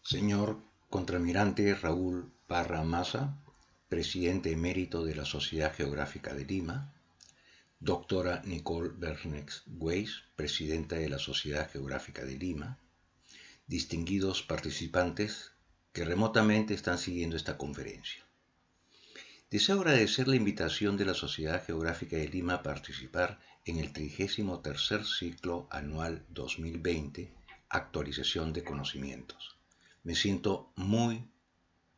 Señor Contralmirante Raúl Parra Maza, Presidente Emérito de la Sociedad Geográfica de Lima; Doctora Nicole Bernex-Weiss, Presidenta de la Sociedad Geográfica de Lima; distinguidos participantes que remotamente están siguiendo esta conferencia. Deseo agradecer la invitación de la Sociedad Geográfica de Lima a participar en el 33º Ciclo Anual 2020, Actualización de Conocimientos. Me siento muy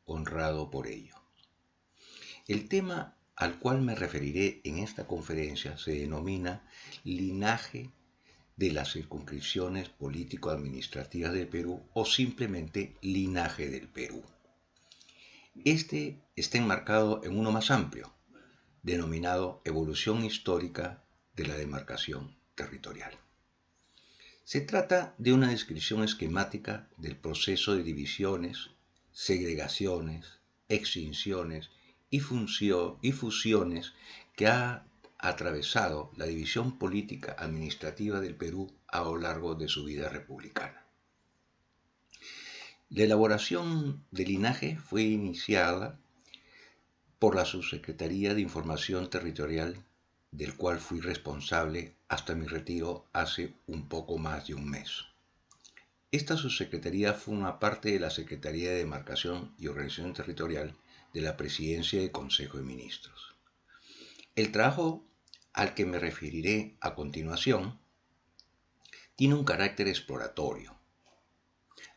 honrado por ello. El tema al cual me referiré en esta conferencia se denomina Linaje de las circunscripciones político-administrativas del Perú o simplemente Linaje del Perú. Este está enmarcado en uno más amplio, denominado Evolución histórica de la demarcación territorial. Se trata de una descripción esquemática del proceso de divisiones, segregaciones, extinciones y fusiones que ha atravesado la división política administrativa del Perú a lo largo de su vida republicana. La elaboración del linaje fue iniciada por la Subsecretaría de Información Territorial, del cual fui responsable hasta mi retiro hace un poco más de un mes. Esta subsecretaría forma parte de la Secretaría de Demarcación y Organización Territorial de la Presidencia del Consejo de Ministros. El trabajo al que me referiré a continuación tiene un carácter exploratorio.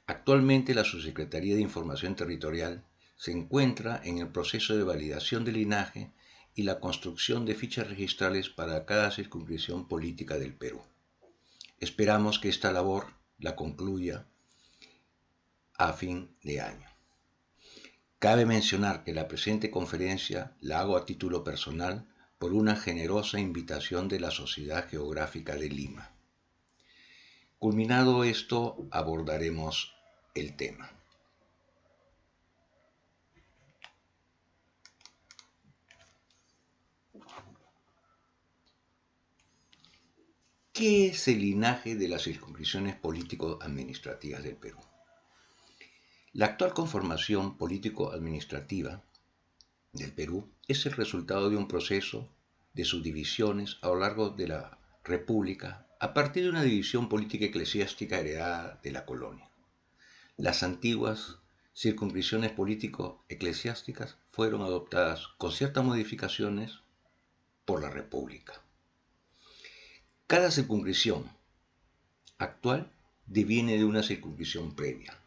Actualmente la Subsecretaría de Información Territorial se encuentra en el proceso de validación del linaje y la construcción de fichas registrales para cada circunscripción política del Perú. Esperamos que esta labor la concluya a fin de año. Cabe mencionar que la presente conferencia la hago a título personal por una generosa invitación de la Sociedad Geográfica de Lima. Culminado esto, abordaremos el tema. ¿Qué es el linaje de las circunscripciones político-administrativas del Perú? La actual conformación político-administrativa del Perú es el resultado de un proceso de subdivisiones a lo largo de la República a partir de una división política eclesiástica heredada de la colonia. Las antiguas circunscripciones político-eclesiásticas fueron adoptadas con ciertas modificaciones por la República. Cada circunscripción actual deviene de una circunscripción previa,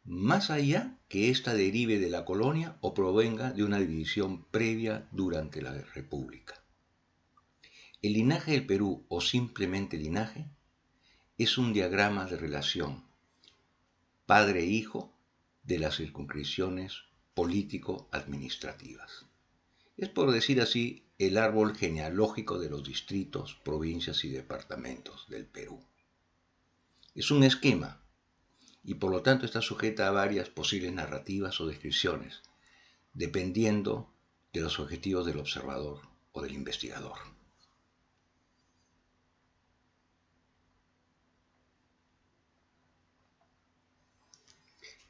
más allá que ésta derive de la colonia o provenga de una división previa durante la República. El linaje del Perú, o simplemente linaje, es un diagrama de relación padre-hijo de las circunscripciones político-administrativas. Es, por decir así, el árbol genealógico de los distritos, provincias y departamentos del Perú. Es un esquema y por lo tanto está sujeta a varias posibles narrativas o descripciones, dependiendo de los objetivos del observador o del investigador.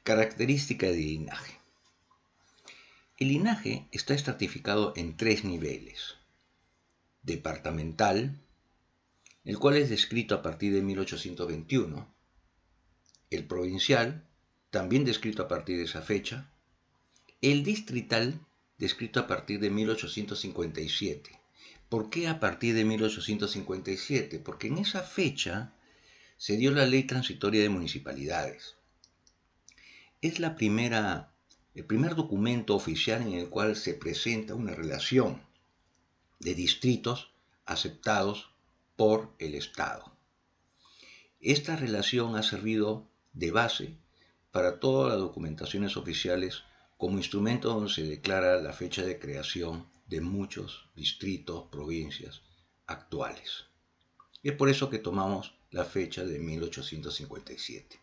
Característica del linaje. El linaje está estratificado en 3 niveles. Departamental, el cual es descrito a partir de 1821. El provincial, también descrito a partir de esa fecha. El distrital, descrito a partir de 1857. ¿Por qué a partir de 1857? Porque en esa fecha se dio la Ley Transitoria de Municipalidades. Es el primer documento oficial en el cual se presenta una relación de distritos aceptados por el Estado. Esta relación ha servido de base para todas las documentaciones oficiales como instrumento donde se declara la fecha de creación de muchos distritos, provincias actuales. Es por eso que tomamos la fecha de 1857.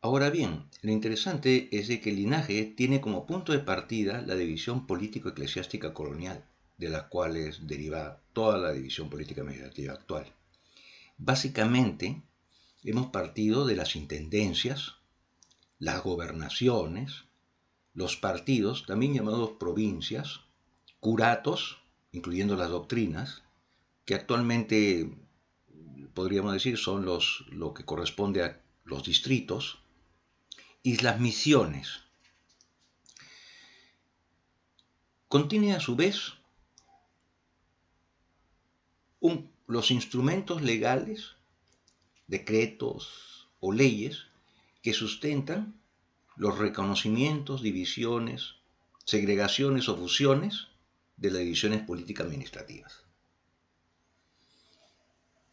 Ahora bien, lo interesante es de que el linaje tiene como punto de partida la división político-eclesiástica colonial, de las cuales deriva toda la división política administrativa actual. Básicamente, hemos partido de las intendencias las gobernaciones, los partidos, también llamados provincias, curatos, incluyendo las doctrinas, que actualmente podríamos decir son lo que corresponde a los distritos, y las misiones. Contiene a su vez los instrumentos legales, decretos o leyes que sustentan los reconocimientos, divisiones, segregaciones o fusiones de las divisiones político-administrativas.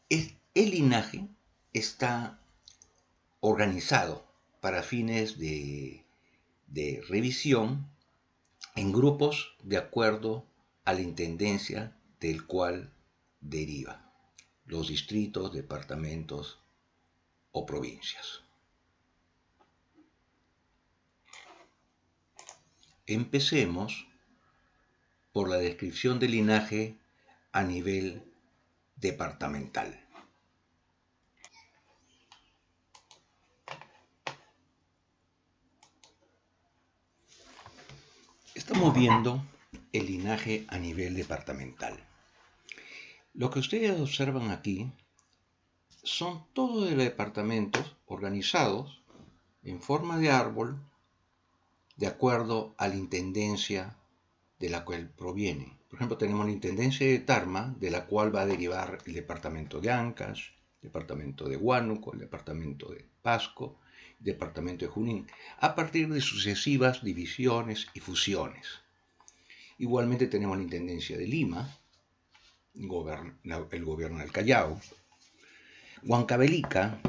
El linaje está organizado para fines de revisión en grupos de acuerdo a la intendencia del cual deriva, los distritos, departamentos o provincias. Empecemos por la descripción del linaje a nivel departamental. Estamos viendo el linaje a nivel departamental. Lo que ustedes observan aquí son todos los departamentos organizados en forma de árbol de acuerdo a la intendencia de la cual proviene. Por ejemplo, tenemos la intendencia de Tarma, de la cual va a derivar el departamento de Ancash, el departamento de Huánuco, el departamento de Pasco, el departamento de Junín, a partir de sucesivas divisiones y fusiones. Igualmente tenemos la intendencia de Lima, el gobierno del Callao, Huancavelica,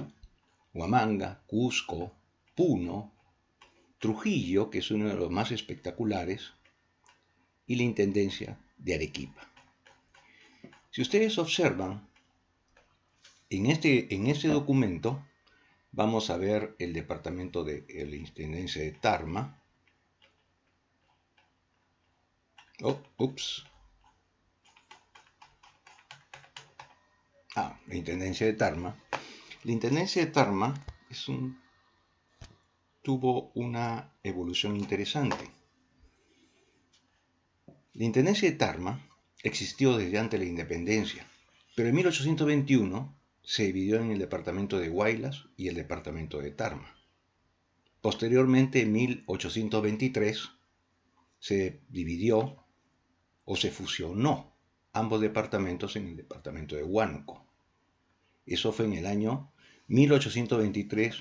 Huamanga, Cusco, Puno, Trujillo, que es uno de los más espectaculares, y la intendencia de Arequipa. Si ustedes observan, en este documento vamos a ver el departamento de la intendencia de Tarma. La intendencia de Tarma. La intendencia de Tarma tuvo una evolución interesante. La intendencia de Tarma existió desde antes de la independencia, pero en 1821 se dividió en el departamento de Huaylas y el departamento de Tarma. Posteriormente, en 1823, se dividió o se fusionó ambos departamentos en el departamento de Huánuco. Eso fue en el año 1823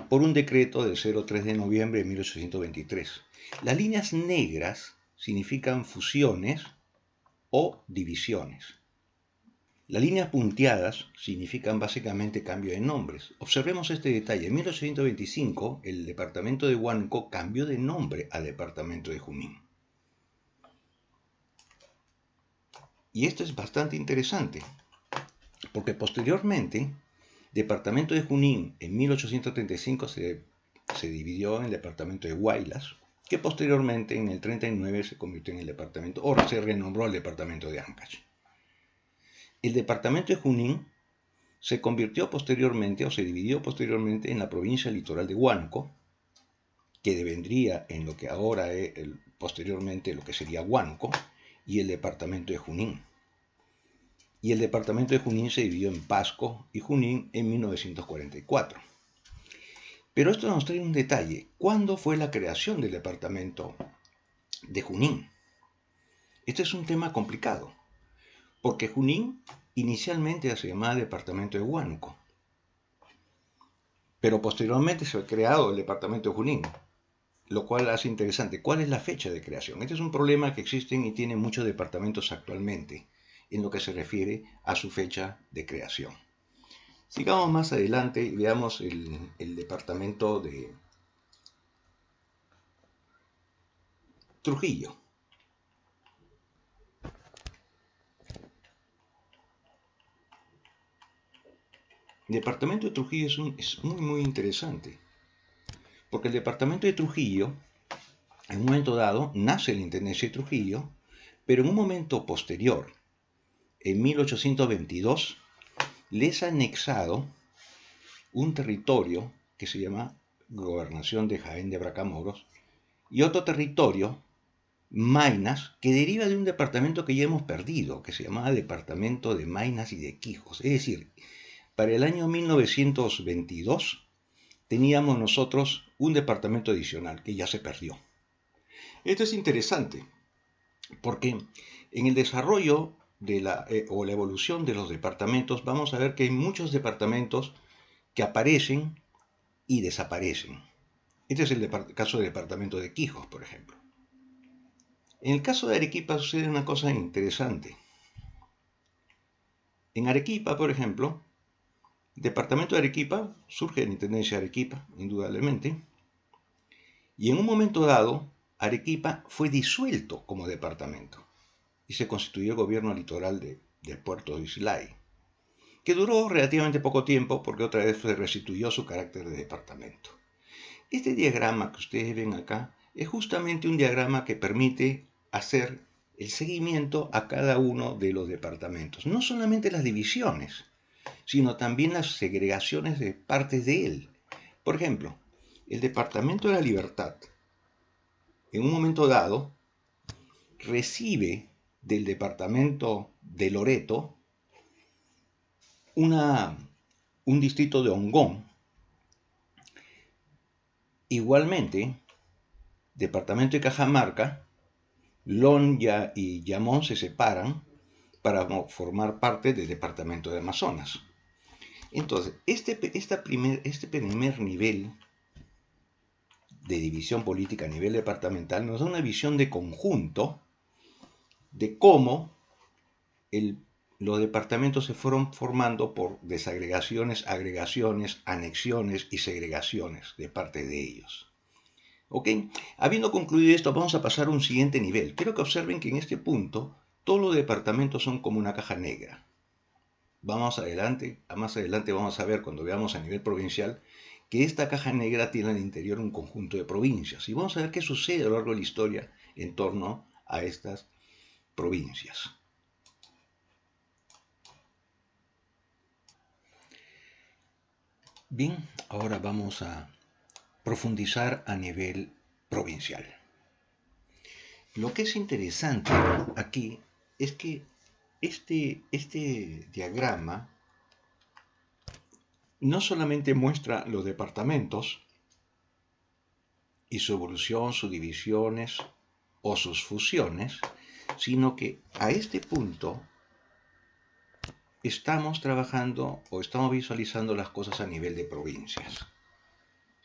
por un decreto del 03 de noviembre de 1823. Las líneas negras significan fusiones o divisiones. Las líneas punteadas significan básicamente cambio de nombres. Observemos este detalle. En 1825 el departamento de Huánuco cambió de nombre al departamento de Junín. Y esto es bastante interesante, porque posteriormente, departamento de Junín en 1835 se dividió en el departamento de Huaylas, que posteriormente en el 39 se convirtió en el departamento, o se renombró al departamento de Ancash. El departamento de Junín se convirtió posteriormente, o se dividió posteriormente, en la provincia litoral de Huánuco, que devendría en lo que ahora es posteriormente lo que sería Huánuco, y el departamento de Junín. Y el departamento de Junín se dividió en Pasco y Junín en 1944. Pero esto nos trae un detalle. ¿Cuándo fue la creación del departamento de Junín? Este es un tema complicado, porque Junín inicialmente se llamaba departamento de Huánuco, pero posteriormente se ha creado el departamento de Junín, lo cual hace interesante. ¿Cuál es la fecha de creación? Este es un problema que existen y tienen muchos departamentos actualmente en lo que se refiere a su fecha de creación. Sigamos más adelante y veamos el departamento de Trujillo. El departamento de Trujillo es muy interesante, porque el departamento de Trujillo, en un momento dado, nace la intendencia de Trujillo, pero en un momento posterior, en 1822, les ha anexado un territorio que se llama gobernación de Jaén de Bracamoros, y otro territorio, Maynas, que deriva de un departamento que ya hemos perdido, que se llamaba Departamento de Maynas y de Quijos. Es decir, para el año 1922 teníamos nosotros un departamento adicional que ya se perdió. Esto es interesante porque en el desarrollo de la evolución de los departamentos vamos a ver que hay muchos departamentos que aparecen y desaparecen. Este es el caso del departamento de Quijos, por ejemplo. En el caso de Arequipa sucede una cosa interesante. En Arequipa, por ejemplo, el departamento de Arequipa surge de la Intendencia de Arequipa, indudablemente, y en un momento dado, Arequipa fue disuelto como departamento y se constituyó el gobierno litoral del puerto de Islay, que duró relativamente poco tiempo porque otra vez se restituyó su carácter de departamento. Este diagrama que ustedes ven acá es justamente un diagrama que permite hacer el seguimiento a cada uno de los departamentos. No solamente las divisiones, sino también las segregaciones de partes de él. Por ejemplo, el Departamento de la Libertad, en un momento dado, recibe del Departamento de Loreto un distrito de Ongón. Igualmente, Departamento de Cajamarca, Lonya y Yamón se separan para formar parte del Departamento de Amazonas. Entonces, este primer nivel de división política a nivel departamental nos da una visión de conjunto de cómo los departamentos se fueron formando por desagregaciones, agregaciones, anexiones y segregaciones de parte de ellos. ¿Ok? Habiendo concluido esto, vamos a pasar a un siguiente nivel. Quiero que observen que en este punto todos los departamentos son como una caja negra. Más adelante vamos a ver, cuando veamos a nivel provincial, que esta caja negra tiene en el interior un conjunto de provincias. Y vamos a ver qué sucede a lo largo de la historia en torno a estas provincias. Bien, ahora vamos a profundizar a nivel provincial. Lo que es interesante aquí es que este diagrama no solamente muestra los departamentos y su evolución, sus divisiones o sus fusiones, sino que a este punto estamos trabajando o estamos visualizando las cosas a nivel de provincias.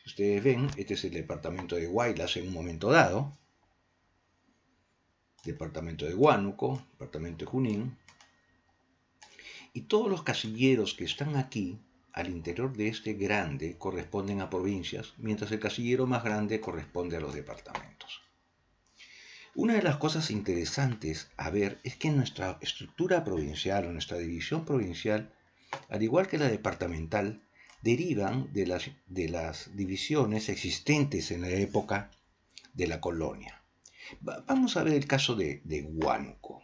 Si ustedes ven, este es el departamento de Huaylas en un momento dado, departamento de Huánuco, departamento de Junín, y todos los casilleros que están aquí al interior de este grande corresponden a provincias, mientras el casillero más grande corresponde a los departamentos. Una de las cosas interesantes a ver es que nuestra estructura provincial o nuestra división provincial, al igual que la departamental, derivan de las divisiones existentes en la época de la colonia. Vamos a ver el caso de Huánuco,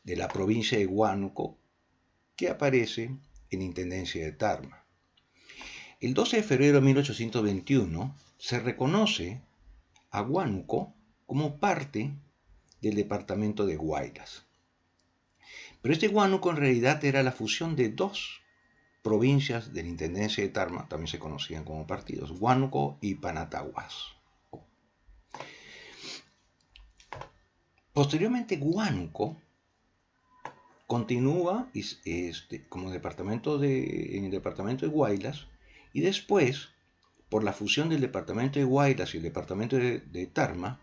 de la provincia de Huánuco, que aparece en Intendencia de Tarma. El 12 de febrero de 1821 se reconoce a Huánuco como parte del departamento de Huaylas. Pero este Huánuco en realidad era la fusión de dos provincias de la Intendencia de Tarma, también se conocían como partidos, Huánuco y Panataguas. Posteriormente Huánuco continúa como departamento en el departamento de Huaylas y después, por la fusión del departamento de Huaylas y el departamento de Tarma,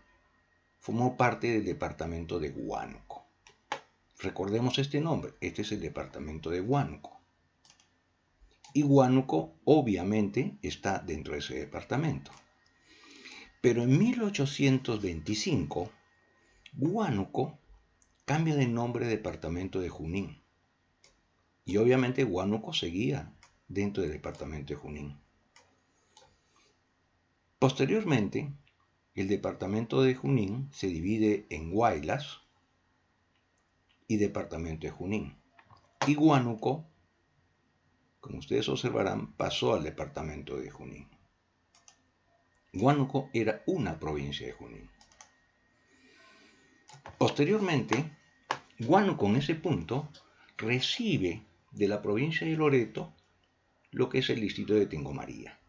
formó parte del departamento de Huánuco. Recordemos este nombre, este es el departamento de Huánuco. Y Huánuco obviamente está dentro de ese departamento. Pero en 1825, Huánuco cambia de nombre de departamento de Junín. Y obviamente Huánuco seguía dentro del departamento de Junín. Posteriormente, el departamento de Junín se divide en Huaylas y departamento de Junín. Y Huánuco, como ustedes observarán, pasó al departamento de Junín. Huánuco era una provincia de Junín. Posteriormente, Huánuco en ese punto recibe de la provincia de Loreto lo que es el distrito de Tingomaría.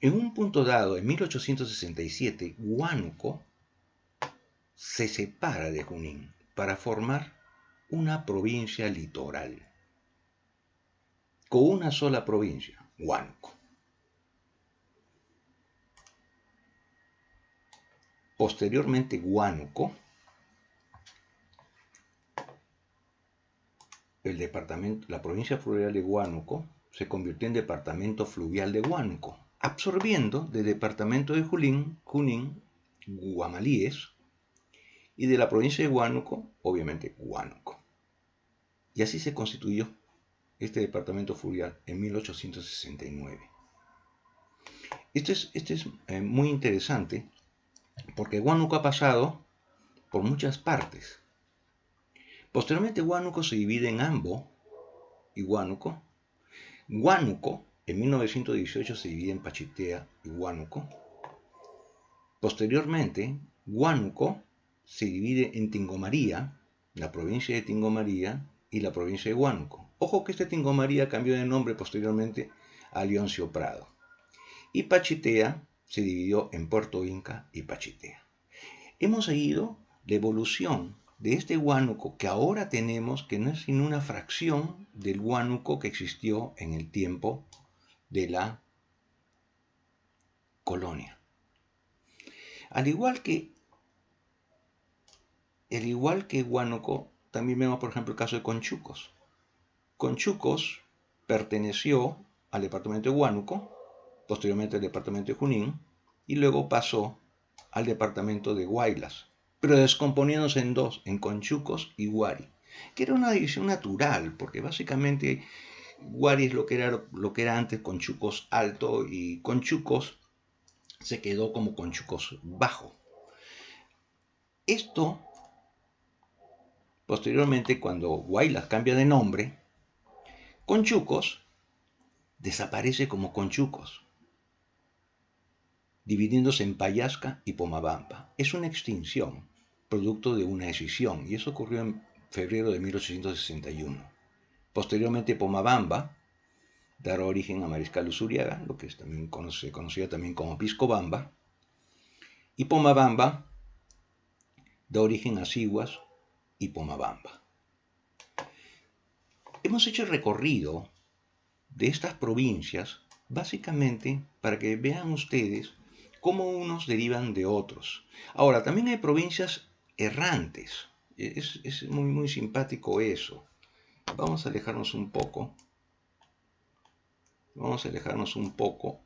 En un punto dado, en 1867, Huánuco se separa de Junín para formar una provincia litoral, con una sola provincia, Huánuco. Posteriormente, Huánuco, la provincia fluvial de Huánuco, se convirtió en departamento fluvial de Huánuco, absorbiendo del departamento de Junín, Guamalíes, y de la provincia de Huánuco, obviamente, Huánuco. Y así se constituyó este departamento fluvial en 1869. Esto es muy interesante porque Huánuco ha pasado por muchas partes. Posteriormente Huánuco se divide en Ambo y Huánuco. Huánuco en 1918 se divide en Pachitea y Huánuco. Posteriormente Huánuco se divide en Tingomaría, la provincia de Tingomaría y la provincia de Huánuco. Ojo que este Tingomaría cambió de nombre posteriormente a Leoncio Prado. Y Pachitea se dividió en Puerto Inca y Pachitea. Hemos seguido la evolución de este Huánuco que ahora tenemos, que no es sino una fracción del Huánuco que existió en el tiempo de la colonia. Al igual que Huánuco, también vemos, por ejemplo, el caso de Conchucos. Conchucos perteneció al departamento de Huánuco, posteriormente al departamento de Junín, y luego pasó al departamento de Huaylas, pero descomponiéndose en dos, en Conchucos y Huari, que era una división natural, porque básicamente Huari es lo que era antes Conchucos Alto, y Conchucos se quedó como Conchucos Bajo. Esto, posteriormente, cuando Huaylas cambia de nombre, Conchucos desaparece como Conchucos, dividiéndose en Payasca y Pomabamba. Es una extinción, producto de una escisión, y eso ocurrió en febrero de 1861. Posteriormente Pomabamba dará origen a Mariscal Usuriaga, lo que se conocía también como Piscobamba, y Pomabamba da origen a Siguas y Pomabamba. Hemos hecho el recorrido de estas provincias básicamente para que vean ustedes cómo unos derivan de otros. Ahora, también hay provincias errantes. Es muy simpático eso. Vamos a alejarnos un poco.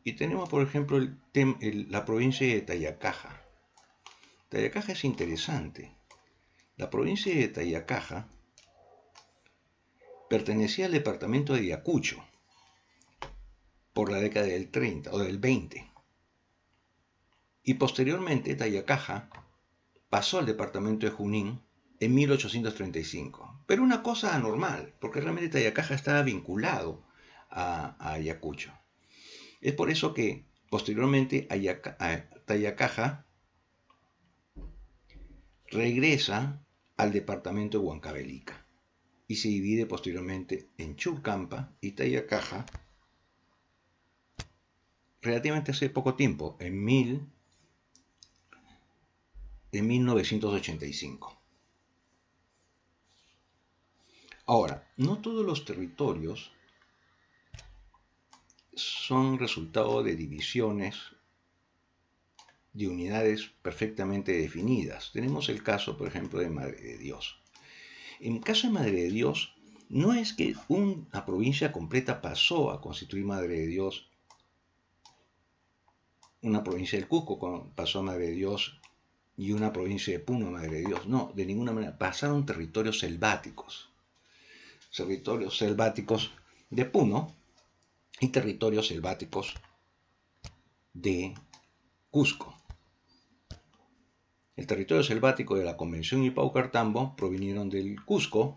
Y tenemos, por ejemplo, la provincia de Tayacaja. Tayacaja es interesante. La provincia de Tayacaja pertenecía al departamento de Ayacucho por la década del 30 o del 20. Y posteriormente Tayacaja pasó al departamento de Junín en 1835. Pero una cosa anormal, porque realmente Tayacaja estaba vinculado a Ayacucho. Es por eso que posteriormente Tayacaja regresa al departamento de Huancavelica y se divide posteriormente en Churcampa y Tayacaja relativamente hace poco tiempo, en 1985. Ahora, no todos los territorios son resultado de divisiones de unidades perfectamente definidas. Tenemos el caso, por ejemplo, de Madre de Dios. En el caso de Madre de Dios, no es que una provincia completa pasó a constituir Madre de Dios, una provincia del Cusco pasó a Madre de Dios y una provincia de Puno a Madre de Dios. No, de ninguna manera. Pasaron territorios selváticos de Puno y territorios selváticos de Cusco. El territorio selvático de la Convención Ipaucartambo provinieron del Cusco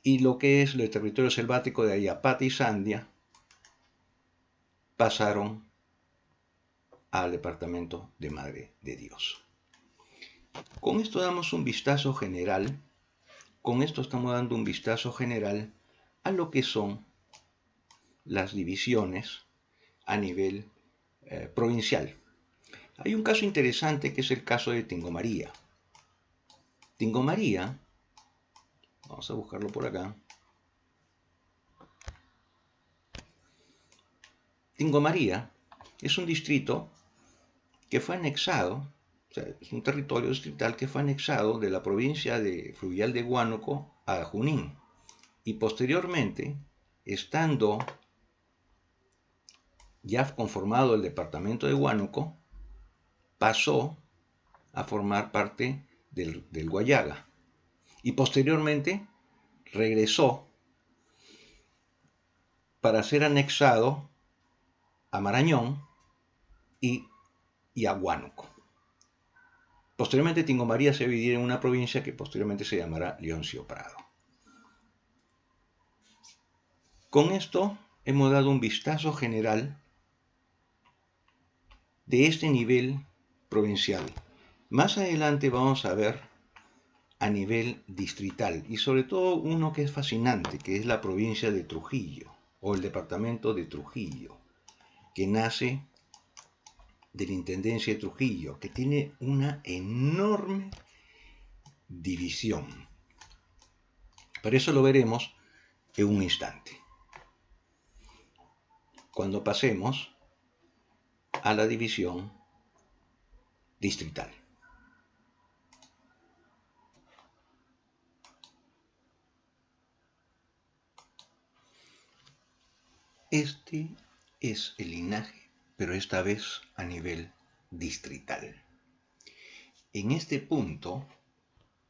y lo que es el territorio selvático de Ayapata y Sandia pasaron al departamento de Madre de Dios. Con esto damos un vistazo general, estamos dando un vistazo general a lo que son las divisiones a nivel provincial. Hay un caso interesante que es el caso de Tingo María. Tingo María, vamos a buscarlo por acá. Tingo María es un distrito que fue anexado, o sea, es un territorio distrital que fue anexado de la provincia fluvial de Huánuco a Junín. Y posteriormente, estando ya conformado el departamento de Huánuco, pasó a formar parte del Guayaga. Y posteriormente regresó para ser anexado a Marañón y a Huánuco. Posteriormente Tingo María se dividirá en una provincia que posteriormente se llamará Leoncio Prado. Con esto hemos dado un vistazo general de este nivel provincial. Más adelante vamos a ver a nivel distrital y sobre todo uno que es fascinante, que es la provincia de Trujillo o el departamento de Trujillo, que nace de la Intendencia de Trujillo, que tiene una enorme división. Pero eso lo veremos en un instante, cuando pasemos a la división distrital. Este es el linaje, pero esta vez a nivel distrital. En este punto,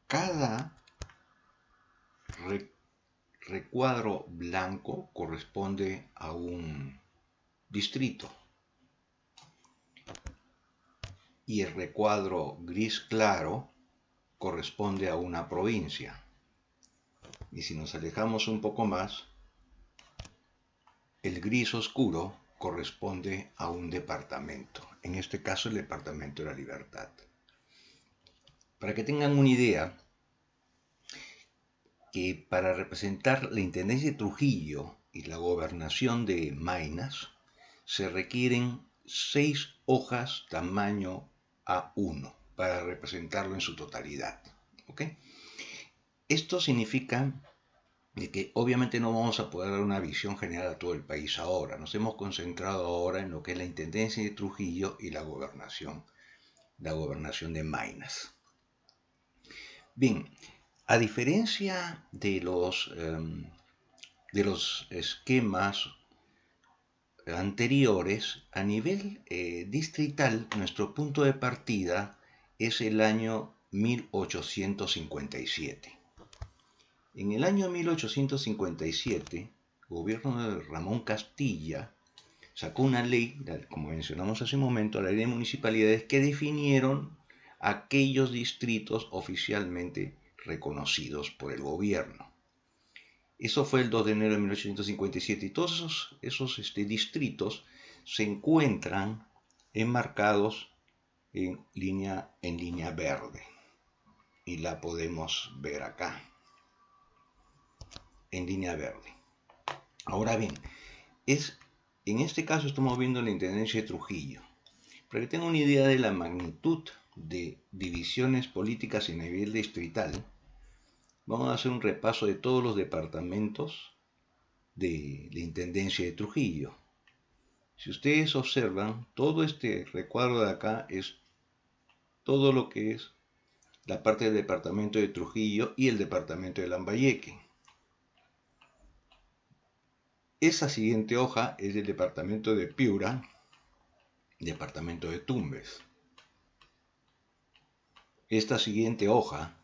cada recuadro blanco corresponde a un distrito y el recuadro gris claro corresponde a una provincia. Y si nos alejamos un poco más, el gris oscuro corresponde a un departamento, en este caso el departamento de la Libertad. Para que tengan una idea, que para representar la Intendencia de Trujillo y la Gobernación de Maynas se requieren 6 hojas tamaño A1 para representarlo en su totalidad. ¿Okay? Esto significa de que obviamente no vamos a poder dar una visión general a todo el país ahora. Nos hemos concentrado ahora en lo que es la Intendencia de Trujillo y la Gobernación de Maynas. Bien, a diferencia de los esquemas anteriores, a nivel distrital, nuestro punto de partida es el año 1857. En el año 1857, el gobierno de Ramón Castilla sacó una ley, como mencionamos hace un momento, la ley de municipalidades, que definieron aquellos distritos oficialmente reconocidos por el gobierno. Eso fue el 2 de enero de 1857 y todos esos distritos se encuentran enmarcados en línea verde y la podemos ver acá en línea verde. Ahora bien, en este caso estamos viendo la Intendencia de Trujillo. Para que tengan una idea de la magnitud de divisiones políticas en nivel distrital, vamos a hacer un repaso de todos los departamentos de la Intendencia de Trujillo. Si ustedes observan, todo este recuadro de acá es todo lo que es la parte del departamento de Trujillo y el departamento de Lambayeque. Esa siguiente hoja es del departamento de Piura, departamento de Tumbes. Esta siguiente hoja,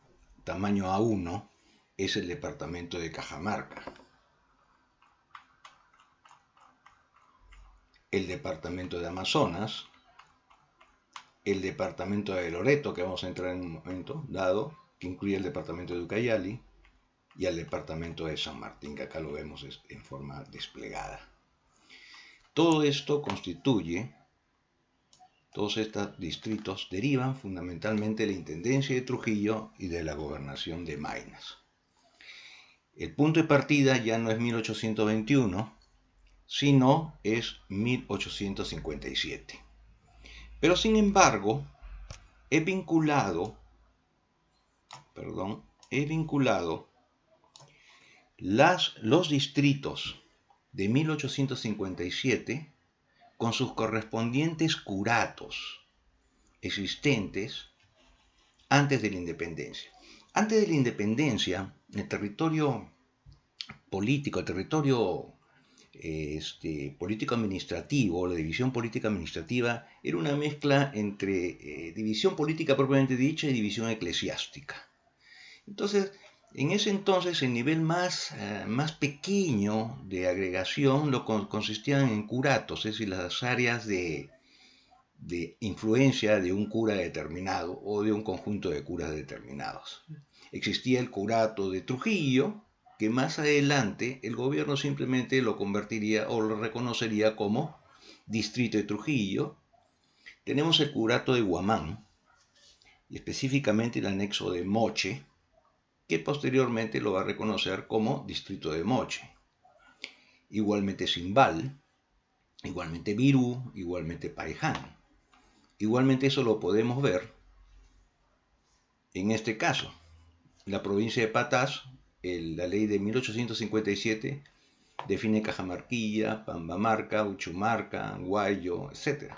tamaño A1, es el departamento de Cajamarca. El departamento de Amazonas, el departamento de Loreto, que vamos a entrar en un momento dado, que incluye el departamento de Ucayali, y al departamento de San Martín, que acá lo vemos en forma desplegada. Todo esto constituye, todos estos distritos derivan fundamentalmente de la Intendencia de Trujillo y de la Gobernación de Maynas. El punto de partida ya no es 1821, sino es 1857. Pero sin embargo, he vinculado los distritos de 1857 con sus correspondientes curatos existentes antes de la independencia. Antes de la independencia, el territorio político, el territorio político-administrativo, la división política-administrativa, era una mezcla entre división política propiamente dicha y división eclesiástica. Entonces, en ese entonces, el nivel más pequeño de agregación consistían en curatos, es decir, las áreas de influencia de un cura determinado o de un conjunto de curas determinados. Existía el curato de Trujillo, que más adelante el gobierno simplemente lo convertiría o lo reconocería como distrito de Trujillo. Tenemos el curato de Huamán, y específicamente el anexo de Moche, que posteriormente lo va a reconocer como distrito de Moche. Igualmente Simbal, igualmente Virú, igualmente Paiján. Igualmente eso lo podemos ver en este caso. La provincia de Patás, la ley de 1857 define Cajamarquilla, Pambamarca, Uchumarca, Guayo, etc.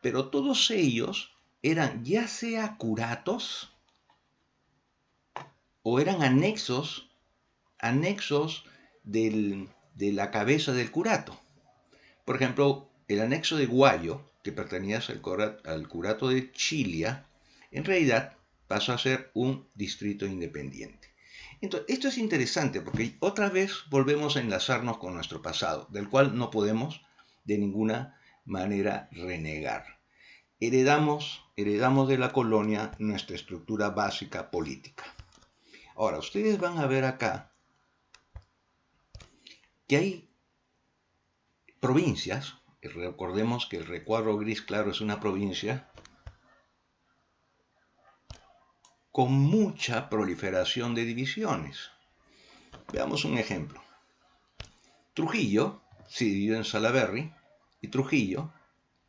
Pero todos ellos eran ya sea curatos o eran anexos de la cabeza del curato. Por ejemplo, el anexo de Guayo, que pertenecía al curato de Chilia, en realidad pasó a ser un distrito independiente. Entonces, esto es interesante porque otra vez volvemos a enlazarnos con nuestro pasado, del cual no podemos de ninguna manera renegar. Heredamos de la colonia nuestra estructura básica política. Ahora, ustedes van a ver acá que hay provincias, recordemos que el recuadro gris claro es una provincia, con mucha proliferación de divisiones. Veamos un ejemplo. Trujillo se dividió en Salaberry y Trujillo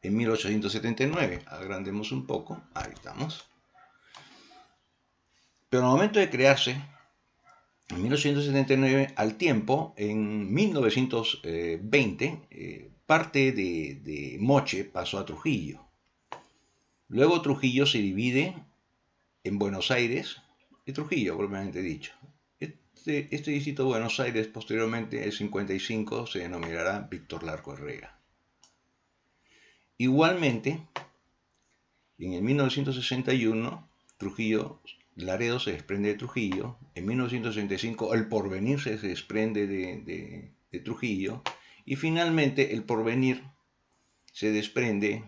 en 1879. Agrandemos un poco, ahí estamos. Pero al momento de crearse, en 1879, al tiempo, en 1920, parte de Moche pasó a Trujillo. Luego Trujillo se divide en Buenos Aires y Trujillo, propiamente dicho. Este distrito de Buenos Aires, posteriormente, el 55, se denominará Víctor Larco Herrera. Igualmente, en el 1961, Laredo se desprende de Trujillo. En 1965, El Porvenir se desprende de Trujillo. Y finalmente, El Porvenir se desprende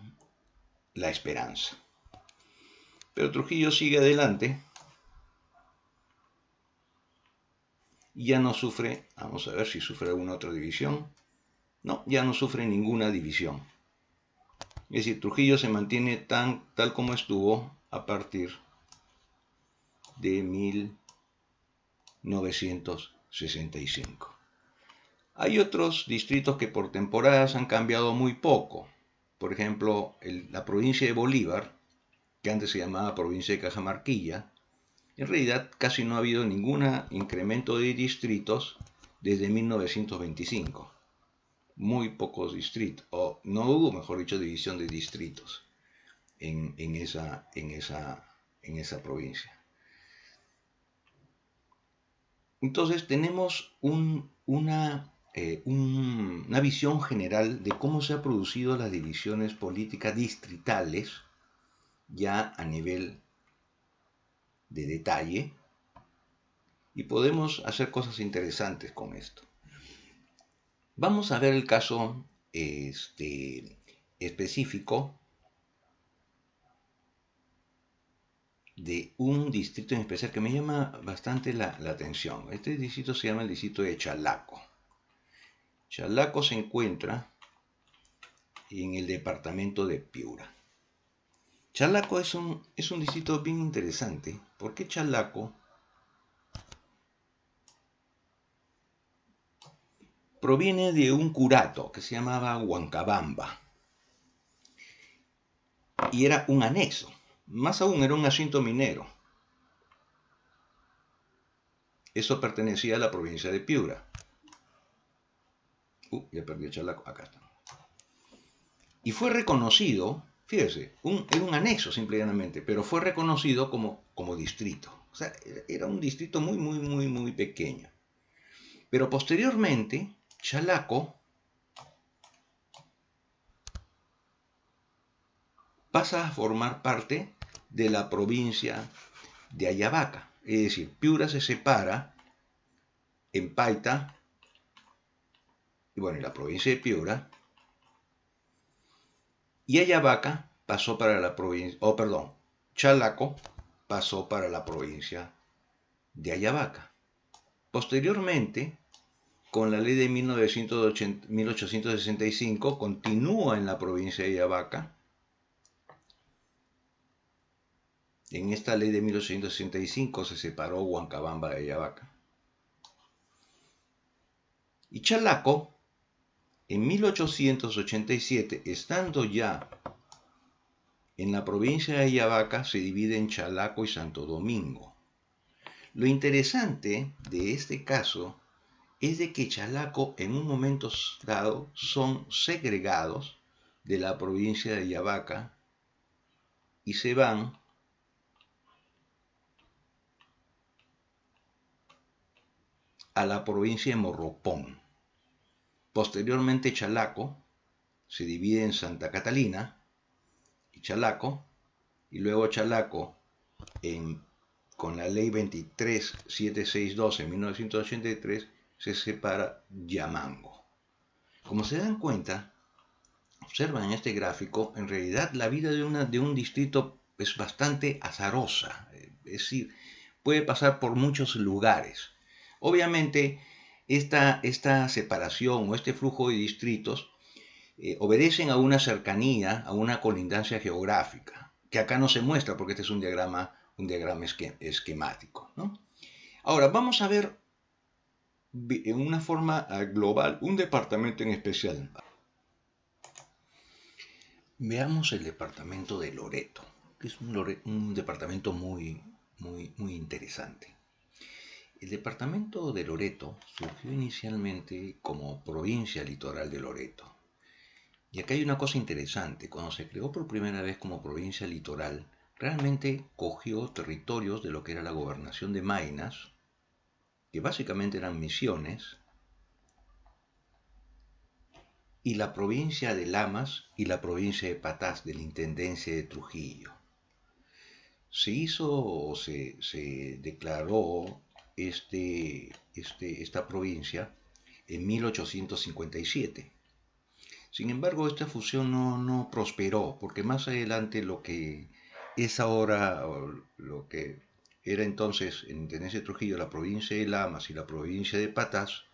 La Esperanza. Pero Trujillo sigue adelante y ya no sufre, vamos a ver si sufre alguna otra división. No, ya no sufre ninguna división. Es decir, Trujillo se mantiene tal como estuvo a partir de 1965. Hay otros distritos que por temporadas han cambiado muy poco. Por ejemplo, la provincia de Bolívar, que antes se llamaba provincia de Cajamarquilla, en realidad casi no ha habido ningún incremento de distritos desde 1925. Muy pocos distritos, o no hubo, mejor dicho, división de distritos en esa provincia. Entonces tenemos una visión general de cómo se han producido las divisiones políticas distritales ya a nivel de detalle, y podemos hacer cosas interesantes con esto. Vamos a ver el caso específico de un distrito en especial que me llama bastante la atención. Este distrito se llama el distrito de Chalaco. Chalaco se encuentra en el departamento de Piura. Chalaco es un distrito bien interesante, porque Chalaco proviene de un curato que se llamaba Huancabamba y era un anexo, más aún era un asiento minero. Eso pertenecía a la provincia de Piura. Ya perdí el Chalaco, acá está. Y fue reconocido, fíjese, era un anexo simplemente, pero fue reconocido como distrito. O sea, era un distrito muy pequeño. Pero posteriormente, Chalaco pasa a formar parte de la provincia de Ayabaca. Es decir, Piura se separa en Paita, y bueno, en la provincia de Piura, y Ayabaca pasó para la provincia, Chalaco pasó para la provincia de Ayabaca. Posteriormente, con la ley de 1865, continúa en la provincia de Ayabaca. En esta ley de 1865 se separó Huancabamba de Ayabaca. Y Chalaco, en 1887, estando ya en la provincia de Ayabaca, se divide en Chalaco y Santo Domingo. Lo interesante de este caso es de que Chalaco en un momento dado son segregados de la provincia de Ayabaca y se van a la provincia de Morropón. Posteriormente Chalaco se divide en Santa Catalina y Chalaco, y luego Chalaco con la ley 23762 en 1983 se separa Yamango. Como se dan cuenta, observan en este gráfico, en realidad la vida de un distrito es bastante azarosa, es decir, puede pasar por muchos lugares. Obviamente, esta separación o este flujo de distritos obedecen a una cercanía, a una colindancia geográfica, que acá no se muestra porque este es un diagrama esquemático, ¿no? Ahora, vamos a ver en una forma global un departamento en especial. Veamos el departamento de Loreto, que es un departamento muy interesante. El departamento de Loreto surgió inicialmente como provincia litoral de Loreto. Y acá hay una cosa interesante, cuando se creó por primera vez como provincia litoral, realmente cogió territorios de lo que era la gobernación de Maynas, que básicamente eran misiones, y la provincia de Lamas y la provincia de Patás de la Intendencia de Trujillo. Se declaró esta provincia en 1857. Sin embargo, esta fusión no prosperó, porque más adelante lo que es ahora, lo que era entonces en Intendencia de Trujillo, la provincia de Lamas y la provincia de Patás,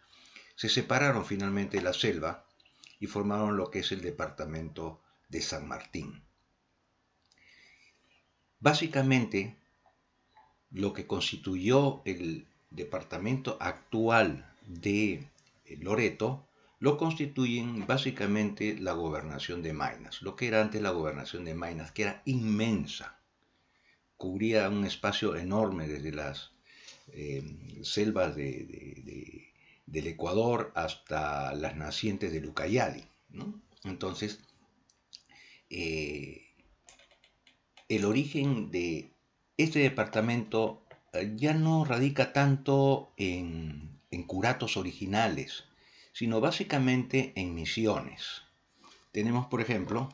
se separaron finalmente de la selva y formaron lo que es el departamento de San Martín. Básicamente, lo que constituyó el departamento actual de Loreto lo constituyen básicamente la gobernación de Maynas, lo que era antes la gobernación de Maynas, que era inmensa, cubría un espacio enorme desde las selvas del Ecuador hasta las nacientes del Ucayali, ¿no? Entonces, el origen de este departamento ya no radica tanto en curatos originales, sino básicamente en misiones. Tenemos, por ejemplo,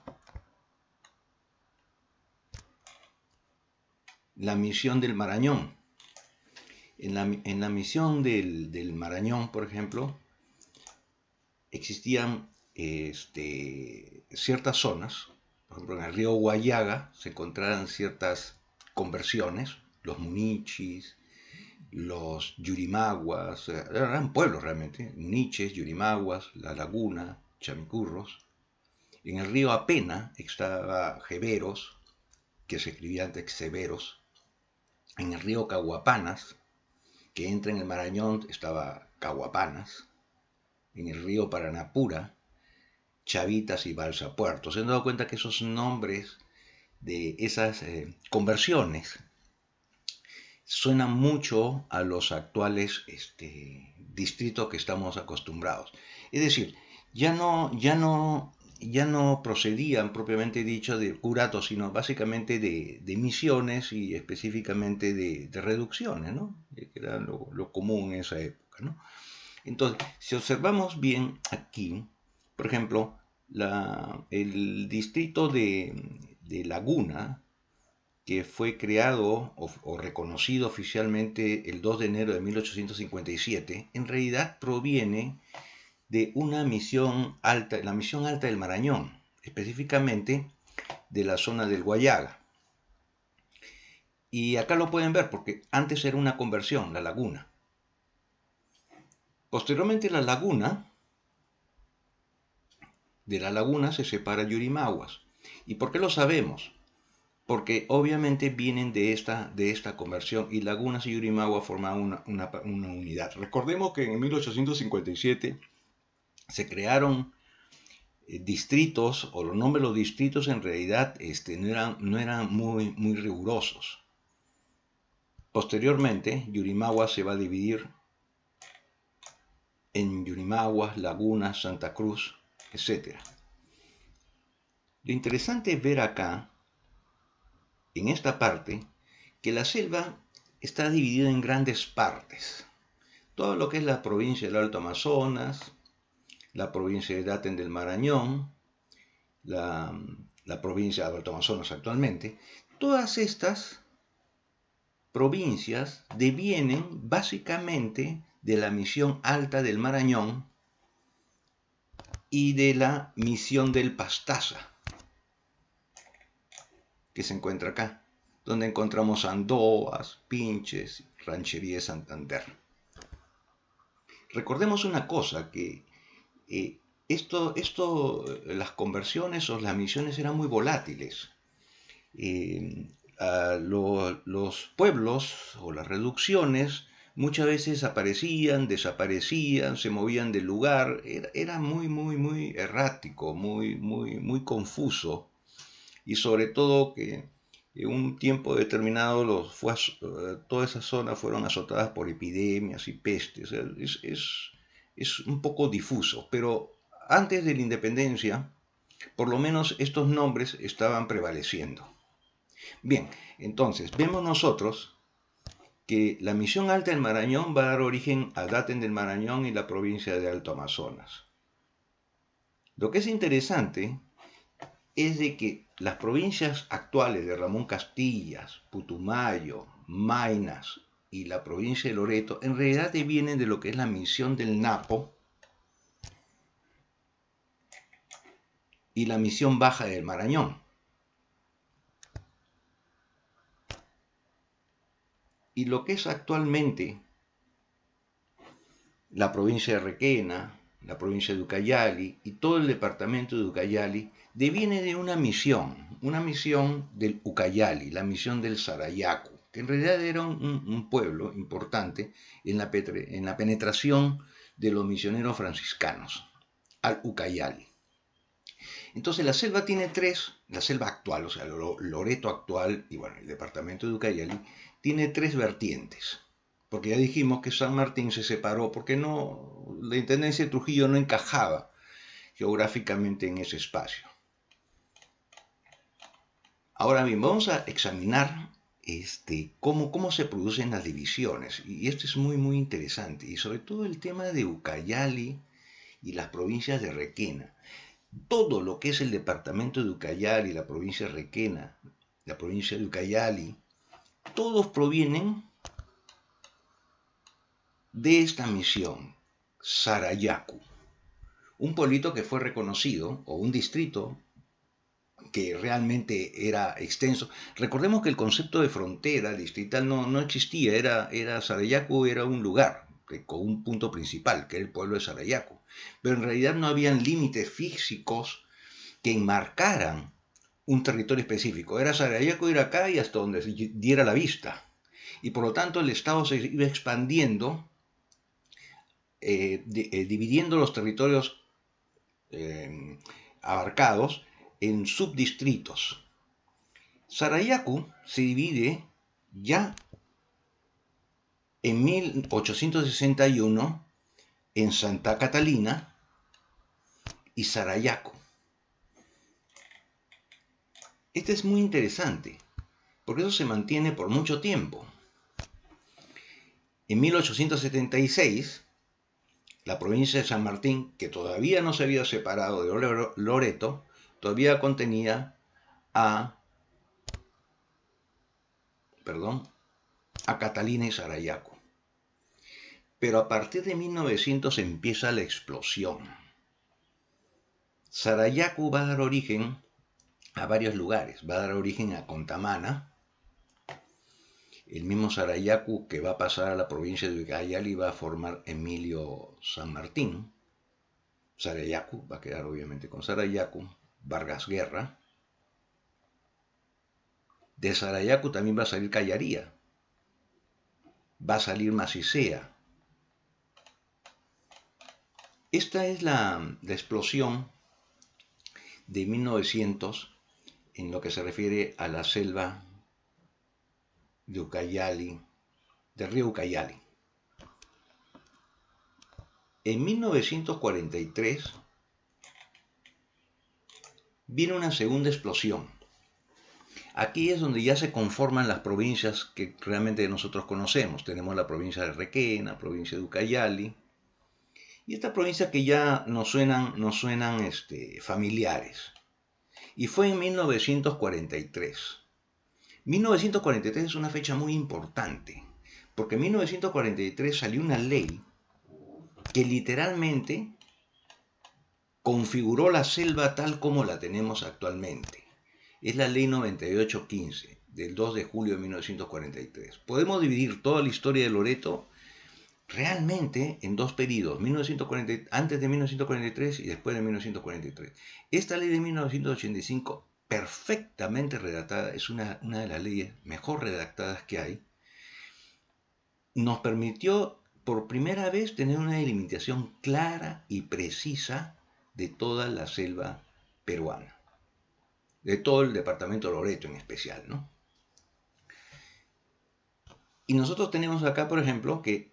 la misión del Marañón. En la misión del Marañón, por ejemplo, existían ciertas zonas, por ejemplo, en el río Guayaga se encontraban ciertas conversiones, los munichis, los yurimaguas, eran pueblos realmente, muniches, yurimaguas, La Laguna, chamicurros. En el río Apena estaba Jeveros, que se escribía antes Severos. En el río Caguapanas, que entra en el Marañón, estaba Caguapanas. En el río Paranapura, Chavitas y Balsapuerto. Se han dado cuenta que esos nombres de esas conversiones suenan mucho a los actuales distritos que estamos acostumbrados. Es decir, ya no procedían propiamente dicho de curatos, sino básicamente de misiones y específicamente de reducciones, ¿no? Que era lo común en esa época, ¿no? Entonces, si observamos bien aquí, por ejemplo, el distrito de Laguna, que fue creado o reconocido oficialmente el 2 de enero de 1857, en realidad proviene de una misión alta, la misión alta del Marañón, específicamente de la zona del Guayaga. Y acá lo pueden ver porque antes era una conversión, la laguna. Posteriormente de la laguna se separa Yurimaguas. ¿Y por qué lo sabemos? Porque obviamente vienen de esta conversión y Lagunas y Yurimagua formaban una unidad. Recordemos que en 1857 se crearon distritos, o los nombres de los distritos en realidad no eran muy rigurosos. Posteriormente, Yurimagua se va a dividir en Yurimaguas, Lagunas, Santa Cruz, etc. Lo interesante es ver acá, en esta parte, que la selva está dividida en grandes partes. Todo lo que es la provincia del Alto Amazonas, la provincia de Daten del Marañón, la provincia del Alto Amazonas actualmente, todas estas provincias devienen básicamente de la misión alta del Marañón y de la misión del Pastaza, que se encuentra acá, donde encontramos Andoas, Pinches, Ranchería de Santander. Recordemos una cosa, que las conversiones o las misiones eran muy volátiles. Los pueblos o las reducciones muchas veces aparecían, desaparecían, se movían del lugar, era muy errático, muy confuso, y sobre todo que en un tiempo determinado toda esa zona fueron azotadas por epidemias y pestes. Es un poco difuso, pero antes de la independencia, por lo menos estos nombres estaban prevaleciendo. Bien, entonces vemos nosotros que la misión alta del Marañón va a dar origen a Daten del Marañón y la provincia de Alto Amazonas. Lo que es interesante es de que las provincias actuales de Ramón Castillas, Putumayo, Maynas y la provincia de Loreto en realidad vienen de lo que es la misión del Napo y la misión baja del Marañón. Y lo que es actualmente la provincia de Requena, la provincia de Ucayali y todo el departamento de Ucayali deviene de una misión del Ucayali, la misión del Sarayaku, que en realidad era un pueblo importante en la penetración de los misioneros franciscanos al Ucayali. Entonces la selva tiene la selva actual, o sea, Loreto actual y bueno, el departamento de Ucayali tiene tres vertientes. Porque ya dijimos que San Martín se separó porque la Intendencia de Trujillo no encajaba geográficamente en ese espacio. Ahora bien, vamos a examinar cómo se producen las divisiones. Y esto es muy interesante. Y sobre todo el tema de Ucayali y las provincias de Requena. Todo lo que es el departamento de Ucayali, la provincia de Requena, la provincia de Ucayali, todos provienen de esta misión, Sarayaku, un pueblito que fue reconocido, o un distrito que realmente era extenso. Recordemos que el concepto de frontera distrital no existía, Sarayaku era un lugar con un punto principal, que era el pueblo de Sarayaku, pero en realidad no habían límites físicos que enmarcaran un territorio específico. Era Sarayaku, ir acá y hasta donde diera la vista. Y por lo tanto el Estado se iba expandiendo, dividiendo los territorios abarcados en subdistritos. Sarayaku se divide ya en 1861 en Santa Catalina y Sarayaku. Este es muy interesante, porque eso se mantiene por mucho tiempo. En 1876, la provincia de San Martín, que todavía no se había separado de Loreto, todavía contenía a Catalina y Sarayaku. Pero a partir de 1900 empieza la explosión. Sarayaku va a dar origen a varios lugares. Va a dar origen a Contamana. El mismo Sarayaku, que va a pasar a la provincia de Ucayali, va a formar Emilio San Martín. Sarayaku va a quedar obviamente con Sarayaku. Vargas Guerra. De Sarayaku también va a salir Callaría. Va a salir Macicea. Esta es la explosión de 1900 en lo que se refiere a la selva de Ucayali, del río Ucayali. En 1943 viene una segunda explosión. Aquí es donde ya se conforman las provincias que realmente nosotros conocemos. Tenemos la provincia de Requena, provincia de Ucayali, y estas provincias que ya nos suenan familiares. Y fue en 1943. 1943 es una fecha muy importante, porque en 1943 salió una ley que literalmente configuró la selva tal como la tenemos actualmente. Es la ley 9815 del 2 de julio de 1943. Podemos dividir toda la historia de Loreto realmente en dos periodos, antes de 1943 y después de 1943. Esta ley de 1985, perfectamente redactada, es una de las leyes mejor redactadas que hay, nos permitió por primera vez tener una delimitación clara y precisa de toda la selva peruana, de todo el departamento de Loreto en especial, ¿no? Y nosotros tenemos acá, por ejemplo, que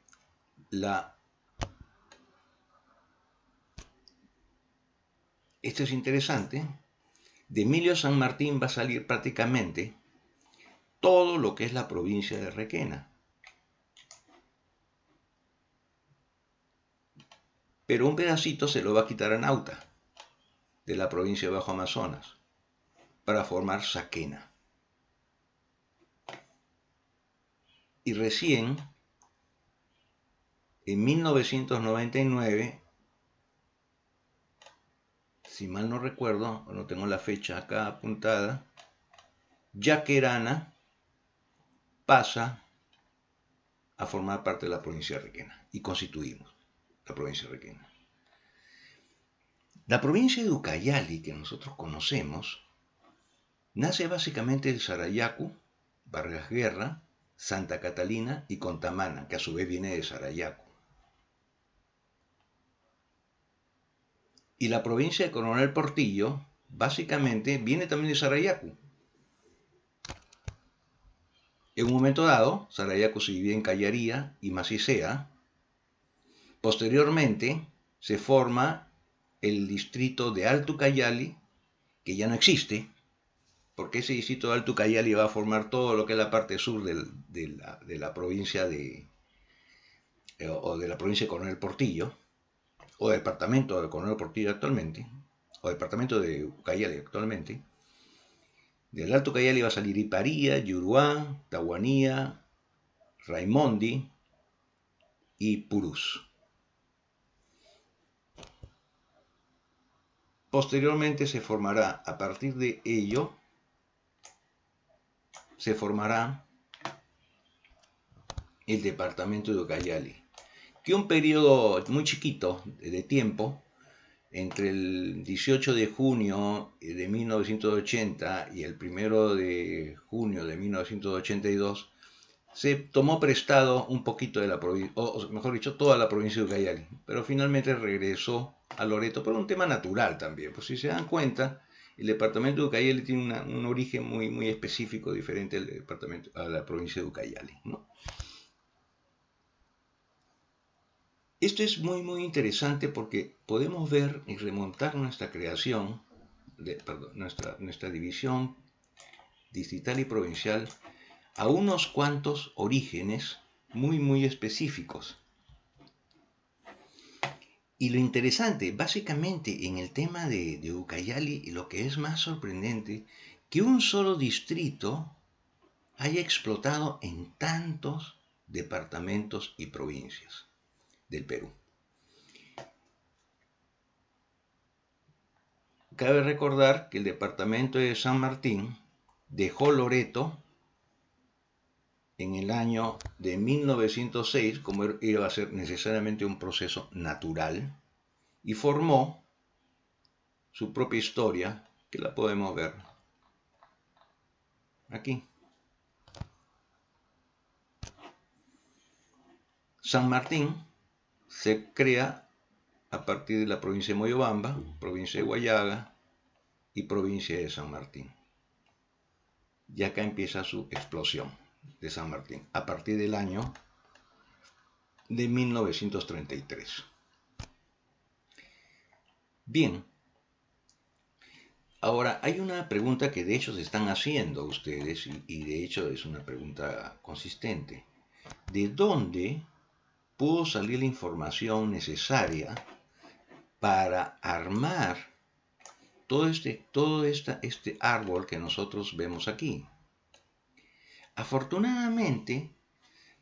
esto es interesante, de Emilio San Martín va a salir prácticamente todo lo que es la provincia de Requena. Pero un pedacito se lo va a quitar a Nauta, de la provincia de Bajo Amazonas, para formar Saquena. Y recién, en 1999, si mal no recuerdo, no tengo la fecha acá apuntada, Yaquerana pasa a formar parte de la provincia de Requena y constituimos la provincia de Requena. La provincia de Ucayali que nosotros conocemos nace básicamente de Sarayaku, Vargas Guerra, Santa Catalina y Contamana, que a su vez viene de Sarayaku. Y la provincia de Coronel Portillo básicamente viene también de Sarayaku. En un momento dado, Sarayaku se divide en Callaría y Macicea. Posteriormente se forma el distrito de Alto Ucayali, que ya no existe, porque ese distrito de Alto Ucayali va a formar todo lo que es la parte sur de la provincia de la provincia de Coronel Portillo, o departamento de Coronel Portillo actualmente, o departamento de Ucayali actualmente. Del Alto Ucayali va a salir Iparía, Yuruá, Tahuanía, Raimondi y Purús. Posteriormente se formará, a partir de ello, se formará el departamento de Ucayali, que un periodo muy chiquito de tiempo, entre el 18 de junio de 1980 y el 1 de junio de 1982, se tomó prestado un poquito de la provincia, o mejor dicho, toda la provincia de Ucayali, pero finalmente regresó a Loreto por un tema natural también. Pues si se dan cuenta, el departamento de Ucayali tiene un origen muy específico, diferente al departamento, a la provincia de Ucayali, ¿no? Esto es muy interesante porque podemos ver y remontar nuestra creación, nuestra división distrital y provincial a unos cuantos orígenes muy específicos. Y lo interesante, básicamente en el tema de Ucayali, lo que es más sorprendente, que un solo distrito haya explotado en tantos departamentos y provincias del Perú. Cabe recordar que el departamento de San Martín dejó Loreto en el año de 1906, como iba a ser necesariamente un proceso natural, y formó su propia historia, que la podemos ver aquí. San Martín se crea a partir de la provincia de Moyobamba, provincia de Huallaga y provincia de San Martín. Y acá empieza su explosión de San Martín, a partir del año de 1933. Bien, ahora hay una pregunta que de hecho se están haciendo ustedes, y de hecho es una pregunta consistente. ¿De dónde pudo salir la información necesaria para armar todo este árbol que nosotros vemos aquí? Afortunadamente,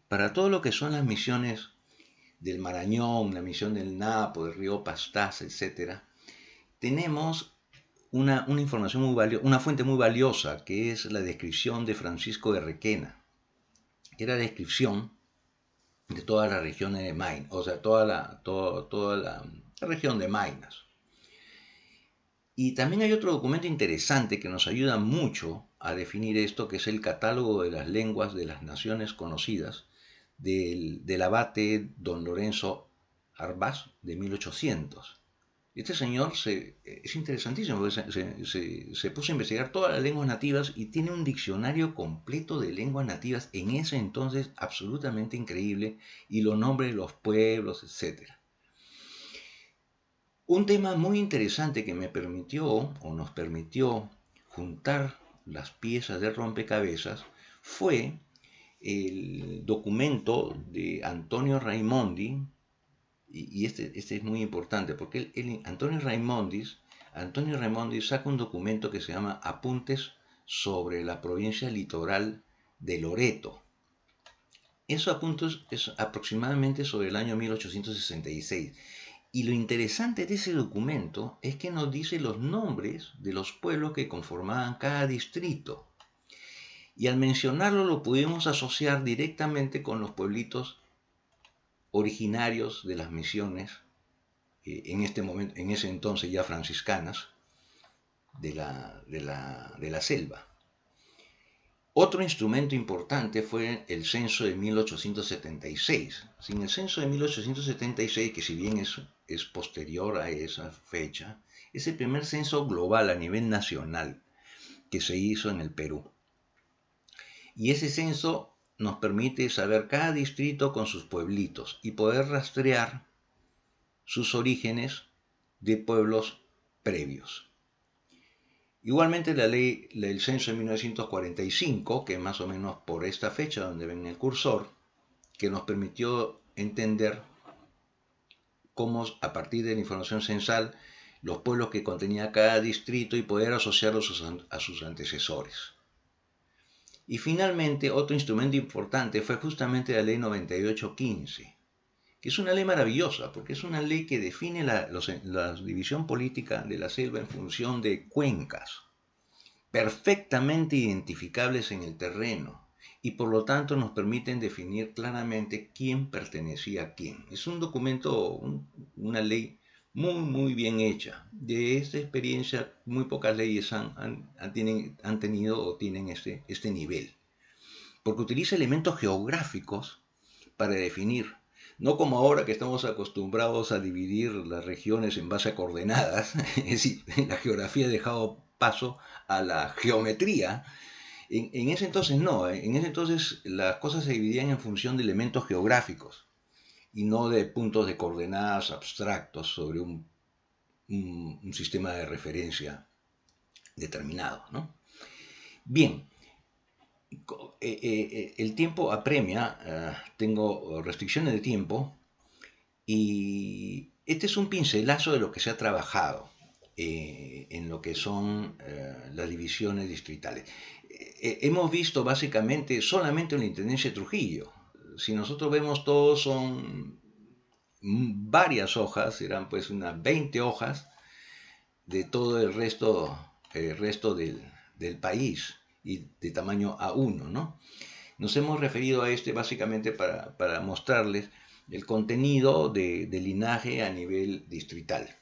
para todo lo que son las misiones del Marañón, la misión del Napo, del río Pastaza, etc., tenemos una información una fuente muy valiosa, que es la descripción de Francisco de Requena, que era la descripción de toda la región de Maynas, o sea, toda la región de Maynas. Y también hay otro documento interesante que nos ayuda mucho a definir esto, que es el catálogo de las lenguas de las naciones conocidas del abate don Lorenzo Arbaz de 1800. Este señor es interesantísimo, porque se puso a investigar todas las lenguas nativas y tiene un diccionario completo de lenguas nativas en ese entonces absolutamente increíble, y los nombres de los pueblos, etc. Un tema muy interesante que me permitió o nos permitió juntar las piezas de rompecabezas fue el documento de Antonio Raimondi, y este es muy importante porque Antonio Raimondi saca un documento que se llama Apuntes sobre la provincia litoral de Loreto. Esos apuntes es aproximadamente sobre el año 1866. Y lo interesante de ese documento es que nos dice los nombres de los pueblos que conformaban cada distrito. Y al mencionarlo lo pudimos asociar directamente con los pueblitos originarios de las misiones, en ese entonces ya franciscanas, de la selva. Otro instrumento importante fue el censo de 1876. Sin el censo de 1876, que si bien es posterior a esa fecha, es el primer censo global a nivel nacional que se hizo en el Perú. Y ese censo nos permite saber cada distrito con sus pueblitos y poder rastrear sus orígenes de pueblos previos. Igualmente la ley del censo de 1945, que más o menos por esta fecha donde ven el cursor, que nos permitió entender cómo a partir de la información censal los pueblos que contenía cada distrito y poder asociarlos a sus antecesores. Y finalmente otro instrumento importante fue justamente la ley 9815, que es una ley maravillosa, porque es una ley que define la división política de la selva en función de cuencas, perfectamente identificables en el terreno, y por lo tanto nos permiten definir claramente quién pertenecía a quién. Es un documento, una ley muy bien hecha. De esta experiencia, muy pocas leyes han tenido o tienen este nivel, porque utiliza elementos geográficos para definir, no como ahora que estamos acostumbrados a dividir las regiones en base a coordenadas, es decir, la geografía ha dejado paso a la geometría. En ese entonces no, en ese entonces las cosas se dividían en función de elementos geográficos y no de puntos de coordenadas abstractos sobre un sistema de referencia determinado, ¿no? Bien, el tiempo apremia, tengo restricciones de tiempo y este es un pincelazo de lo que se ha trabajado en lo que son las divisiones distritales. Hemos visto básicamente solamente en la Intendencia de Trujillo. Si nosotros vemos todos son varias hojas, serán pues unas 20 hojas de todo el resto del país y de tamaño A1, ¿no? Nos hemos referido a este básicamente para mostrarles el contenido de linaje a nivel distrital.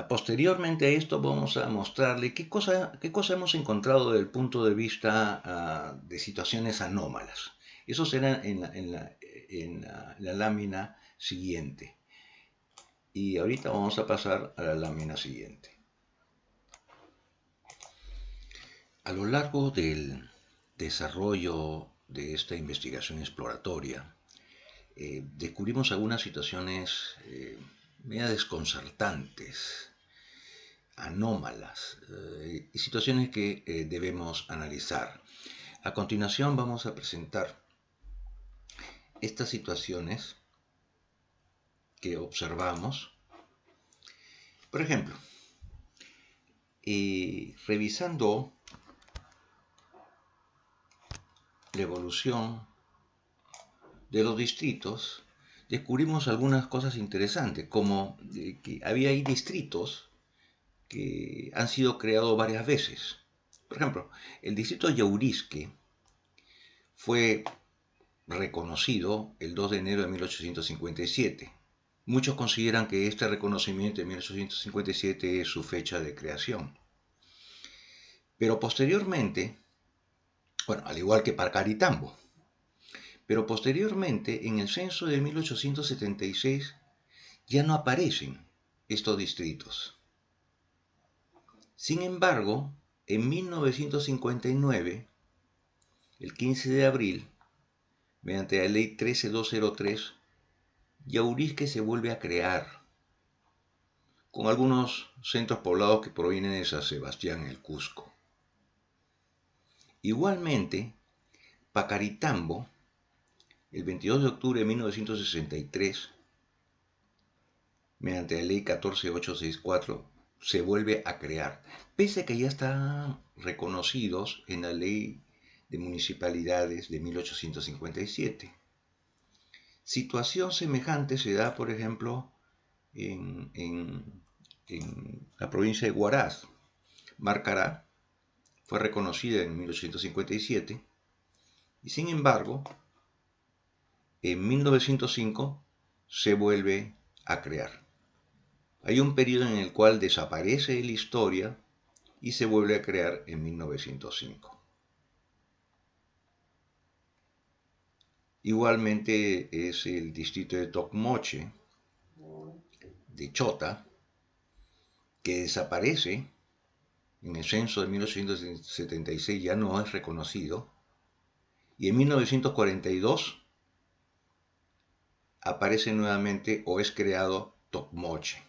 Posteriormente a esto vamos a mostrarle qué cosa hemos encontrado desde el punto de vista de situaciones anómalas. Eso será en la lámina siguiente. Y ahorita vamos a pasar a la lámina siguiente. A lo largo del desarrollo de esta investigación exploratoria, descubrimos algunas situaciones media desconcertantes, anómalas, y situaciones que debemos analizar. A continuación vamos a presentar estas situaciones que observamos. Por ejemplo, revisando la evolución de los distritos, descubrimos algunas cosas interesantes, como que había ahí distritos que han sido creados varias veces. Por ejemplo, el distrito Yaurisque fue reconocido el 2 de enero de 1857. Muchos consideran que este reconocimiento de 1857 es su fecha de creación. Pero posteriormente, bueno, al igual que Parcaritambo, pero posteriormente en el censo de 1876 ya no aparecen estos distritos. Sin embargo, en 1959, el 15 de abril, mediante la ley 13203, Yaurisque se vuelve a crear, con algunos centros poblados que provienen de San Sebastián, el Cusco. Igualmente, Pacaritambo, el 22 de octubre de 1963, mediante la ley 14864, se vuelve a crear, pese a que ya están reconocidos en la ley de municipalidades de 1857. Situación semejante se da, por ejemplo, en la provincia de Huaraz. Marcará fue reconocida en 1857 y sin embargo en 1905 se vuelve a crear. Hay un periodo en el cual desaparece de la historia y se vuelve a crear en 1905. Igualmente es el distrito de Tocmoche, de Chota, que desaparece en el censo de 1876, ya no es reconocido, y en 1942 aparece nuevamente o es creado Tocmoche.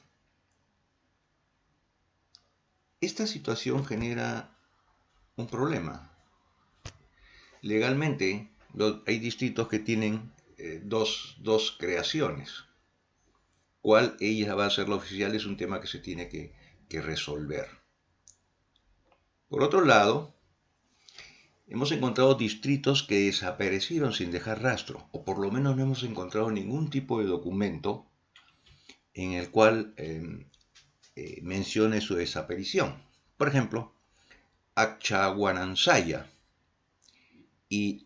Esta situación genera un problema. Legalmente hay distritos que tienen dos creaciones. ¿Cuál ella va a ser la oficial? Es un tema que se tiene que resolver. Por otro lado, hemos encontrado distritos que desaparecieron sin dejar rastro, o por lo menos no hemos encontrado ningún tipo de documento en el cual mencione su desaparición. Por ejemplo, Akchaguanansaya y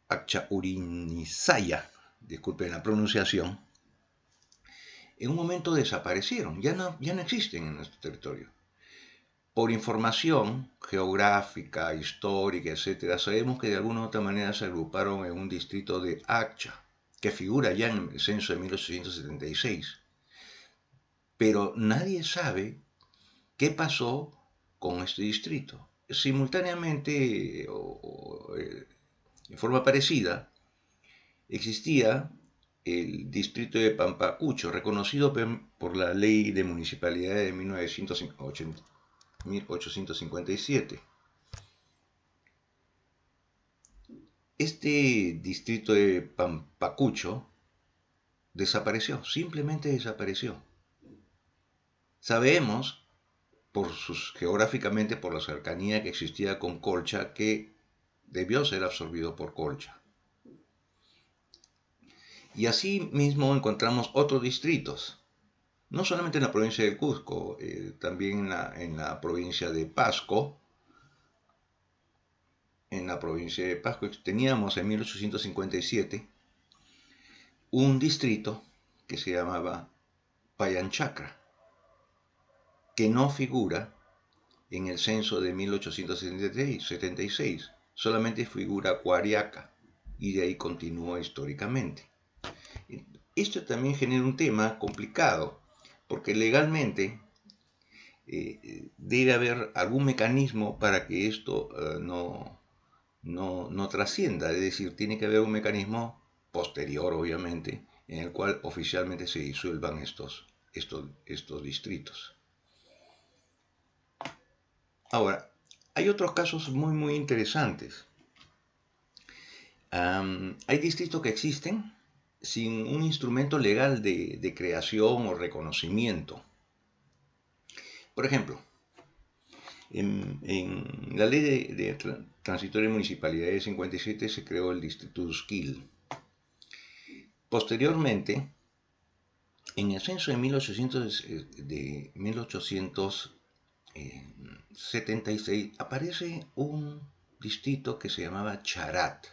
Akchaurinizaya, disculpen la pronunciación, en un momento desaparecieron, ya no existen en nuestro territorio. Por información geográfica, histórica, etc., sabemos que de alguna u otra manera se agruparon en un distrito de Akcha, que figura ya en el censo de 1876. Pero nadie sabe qué pasó con este distrito. Simultáneamente, en forma parecida, existía el distrito de Pampacucho, reconocido por la ley de municipalidades de 1857. Este distrito de Pampacucho desapareció, simplemente desapareció. Sabemos, geográficamente, por la cercanía que existía con Colcha, que debió ser absorbido por Colcha. Y así mismo encontramos otros distritos, no solamente en la provincia de Cusco, también en la provincia de Pasco. En la provincia de Pasco teníamos en 1857 un distrito que se llamaba Payanchacra, que no figura en el censo de 1876, solamente figura Cuariaca, y de ahí continúa históricamente. Esto también genera un tema complicado, porque legalmente debe haber algún mecanismo para que esto no trascienda, es decir, tiene que haber un mecanismo posterior, obviamente, en el cual oficialmente se disuelvan estos distritos. Ahora, hay otros casos muy interesantes. Hay distritos que existen sin un instrumento legal de creación o reconocimiento. Por ejemplo, en la ley de transitoria de municipalidades de 57 se creó el distrito de Usquil. Posteriormente, en el censo de 1876 aparece un distrito que se llamaba Charat.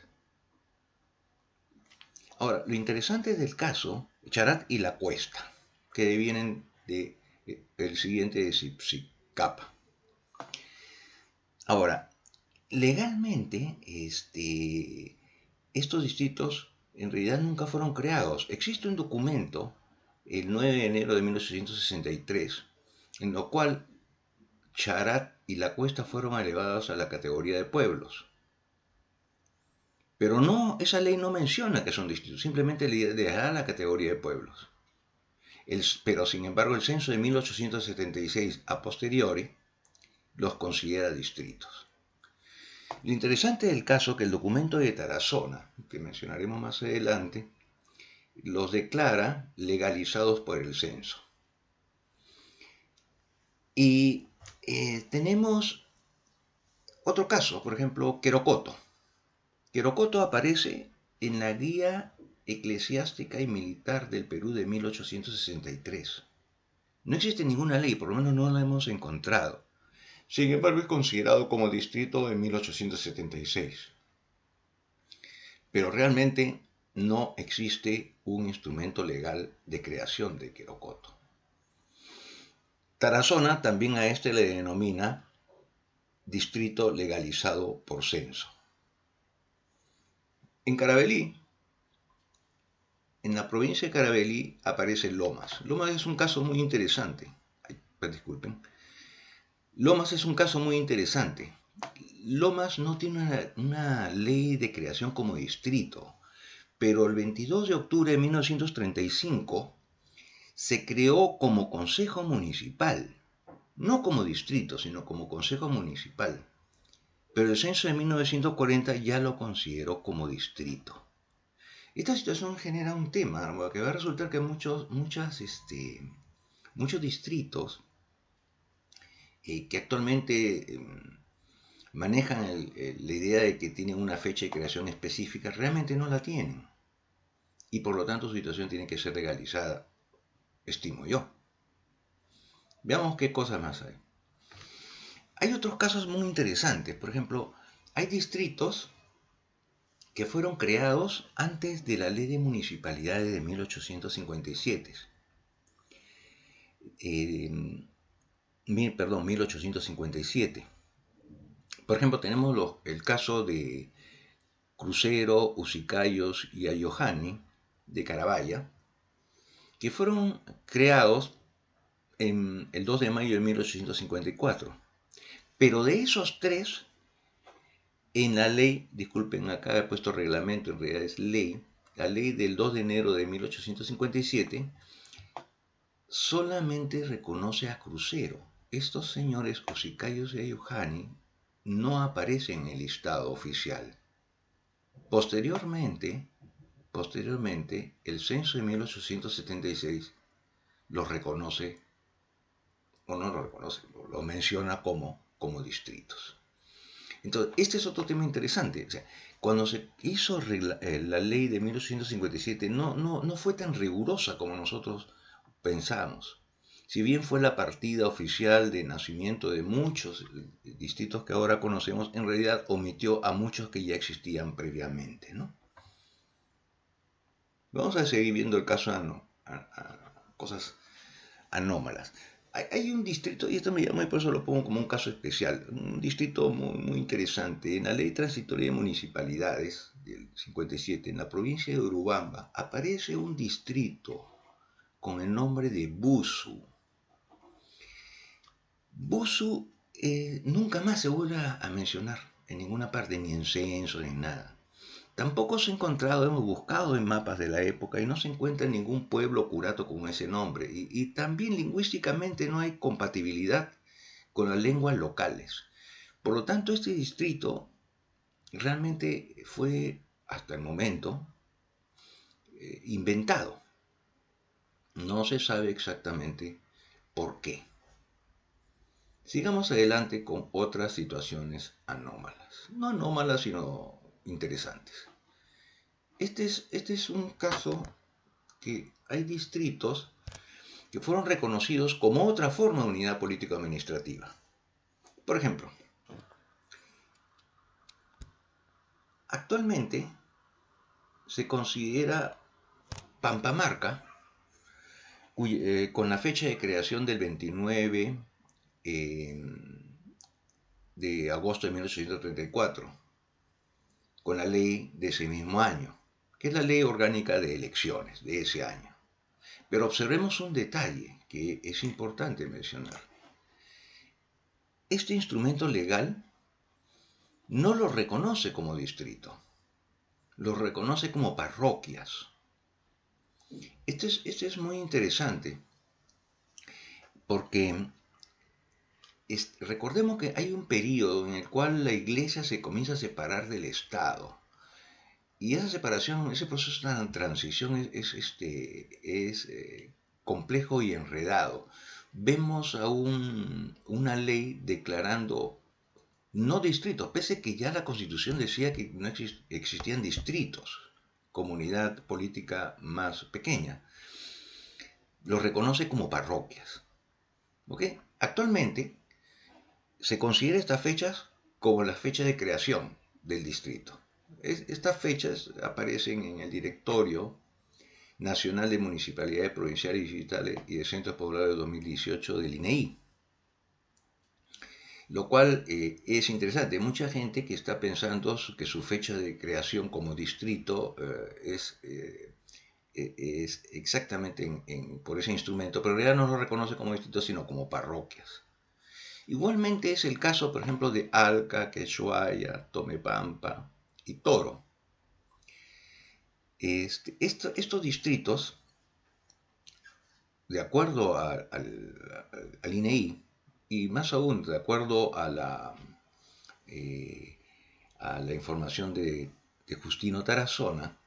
Ahora, lo interesante del caso, Charat y La Cuesta, que vienen del siguiente de Sipsicapa. Ahora, legalmente, estos distritos en realidad nunca fueron creados. Existe un documento, el 9 de enero de 1863, en lo cual Charat y La Cuesta fueron elevados a la categoría de pueblos. Pero esa ley no menciona que son distritos, simplemente le da la categoría de pueblos. Pero sin embargo el censo de 1876 a posteriori los considera distritos. Lo interesante del caso es que el documento de Tarazona, que mencionaremos más adelante, los declara legalizados por el censo. Y tenemos otro caso, por ejemplo, Querocoto. Querocoto aparece en la Guía Eclesiástica y Militar del Perú de 1863. No existe ninguna ley, por lo menos no la hemos encontrado. Sin embargo, es considerado como distrito en 1876. Pero realmente no existe un instrumento legal de creación de Querocoto. Tarazona también a este le denomina distrito legalizado por censo. En Carabalí, en la provincia de Carabalí, aparece Lomas. Lomas es un caso muy interesante. Disculpen. Lomas es un caso muy interesante. Lomas no tiene una ley de creación como distrito, pero el 22 de octubre de 1935 se creó como consejo municipal, no como distrito, sino como consejo municipal. Pero el censo de 1940 ya lo consideró como distrito. Esta situación genera un tema, porque va a resultar que muchos distritos que actualmente manejan la idea de que tienen una fecha de creación específica, realmente no la tienen. Y por lo tanto su situación tiene que ser legalizada, estimo yo. Veamos qué cosas más hay. Hay otros casos muy interesantes. Por ejemplo, hay distritos que fueron creados antes de la ley de municipalidades de 1857. Perdón, 1857. Por ejemplo, tenemos el caso de Crucero, Usicayos y Ayohani de Carabaya, que fueron creados en el 2 de mayo de 1854. Pero de esos tres, en la ley, disculpen, acá he puesto reglamento, en realidad es ley, la ley del 2 de enero de 1857, solamente reconoce a Crucero. Estos señores Usicayos y Ayohani no aparecen en el listado oficial. Posteriormente, el censo de 1876 los reconoce, o no lo reconoce, lo menciona como distritos. Entonces, este es otro tema interesante. O sea, cuando se hizo la ley de 1857, no fue tan rigurosa como nosotros pensábamos. Si bien fue la partida oficial de nacimiento de muchos distritos que ahora conocemos, en realidad omitió a muchos que ya existían previamente, ¿no? Vamos a seguir viendo el caso cosas anómalas. Hay un distrito, y esto me llama y por eso lo pongo como un caso especial, un distrito muy interesante. En la ley transitoria de municipalidades del 57, en la provincia de Urubamba, aparece un distrito con el nombre de Busu. Busu nunca más se vuelve a mencionar en ninguna parte, ni en censo, ni en nada. Tampoco se ha encontrado, hemos buscado en mapas de la época y no se encuentra ningún pueblo curato con ese nombre. Y también lingüísticamente no hay compatibilidad con las lenguas locales. Por lo tanto, este distrito realmente fue, hasta el momento, inventado. No se sabe exactamente por qué. Sigamos adelante con otras situaciones anómalas. No anómalas, sino interesantes. Este es un caso que hay distritos que fueron reconocidos como otra forma de unidad político-administrativa. Por ejemplo, actualmente se considera Pampamarca, con la fecha de creación del 29 de agosto de 1834, con la ley de ese mismo año, que es la ley orgánica de elecciones de ese año. Pero observemos un detalle que es importante mencionar. Este instrumento legal no lo reconoce como distrito, lo reconoce como parroquias. Este es muy interesante porque recordemos que hay un periodo en el cual la iglesia se comienza a separar del Estado. Y esa separación, ese proceso de transición es complejo y enredado. Vemos a una ley declarando no distritos, pese que ya la Constitución decía que no existían distritos, comunidad política más pequeña. Lo reconoce como parroquias. ¿Okay? Actualmente se considera estas fechas como las fechas de creación del distrito. Estas fechas aparecen en el Directorio Nacional de Municipalidades Provinciales y Digitales y de Centros Poblados de 2018 del INEI. Lo cual es interesante. Mucha gente que está pensando que su fecha de creación como distrito es exactamente por ese instrumento, pero en realidad no lo reconoce como distrito, sino como parroquias. Igualmente es el caso, por ejemplo, de Alca, Quechuaya, Tomepampa y Toro. Estos distritos, de acuerdo al INEI, y más aún de acuerdo a la información de Justino Tarazona,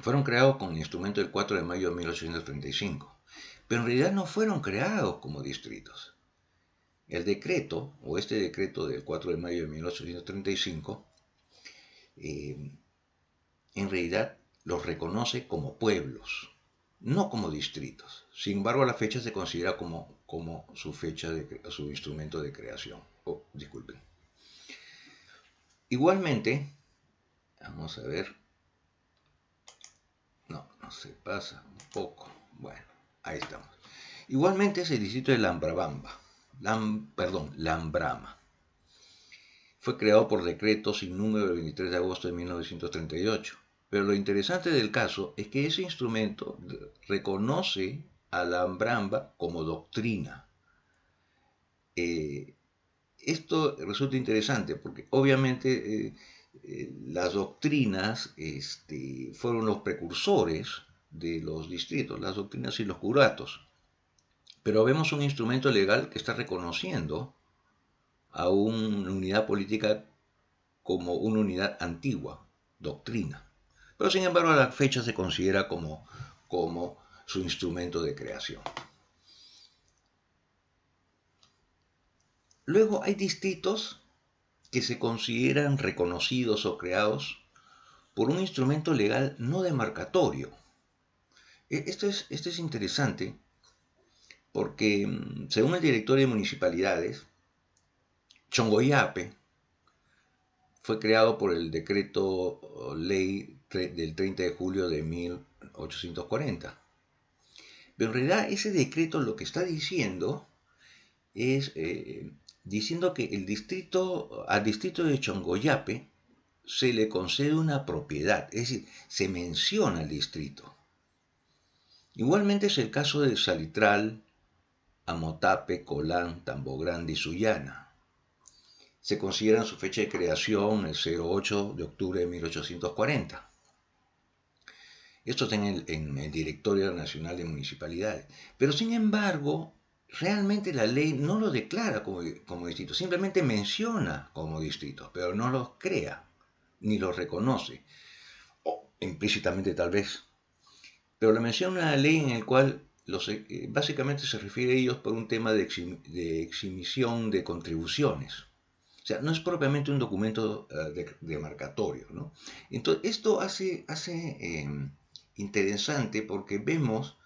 fueron creados con el instrumento del 4 de mayo de 1835, pero en realidad no fueron creados como distritos. El decreto, o este decreto del 4 de mayo de 1835, en realidad los reconoce como pueblos, no como distritos. Sin embargo, la fecha se considera como su fecha su instrumento de creación. Oh, disculpen. Igualmente, vamos a ver. No se pasa un poco. Bueno, ahí estamos. Igualmente es el distrito de Lambrama. Fue creado por decreto sin número el 23 de agosto de 1938. Pero lo interesante del caso es que ese instrumento reconoce a Lambramba como doctrina. Esto resulta interesante porque obviamente las doctrinas fueron los precursores de los distritos, las doctrinas y los curatos. Pero vemos un instrumento legal que está reconociendo a una unidad política como una unidad antigua, doctrina. Pero sin embargo a la fecha se considera como su instrumento de creación. Luego hay distritos que se consideran reconocidos o creados por un instrumento legal no demarcatorio. Esto es interesante porque, según el directorio de municipalidades, Chongoyape fue creado por el decreto ley del 30 de julio de 1840. Pero en realidad ese decreto lo que está diciendo es diciendo que al distrito de Chongoyape se le concede una propiedad, es decir, se menciona el distrito. Igualmente es el caso de Salitral, Amotape, Colán, Tambo Grande y Sullana. Se consideran su fecha de creación el 08 de octubre de 1840. Esto está en el Directorio Nacional de Municipalidades. Pero sin embargo, realmente la ley no lo declara como distrito, simplemente menciona como distrito, pero no los crea, ni los reconoce, o implícitamente tal vez. Pero la menciona una ley en la cual básicamente se refiere a ellos por un tema de exhibición de contribuciones. O sea, no es propiamente un documento demarcatorio, ¿no? Entonces, esto hace interesante porque vemos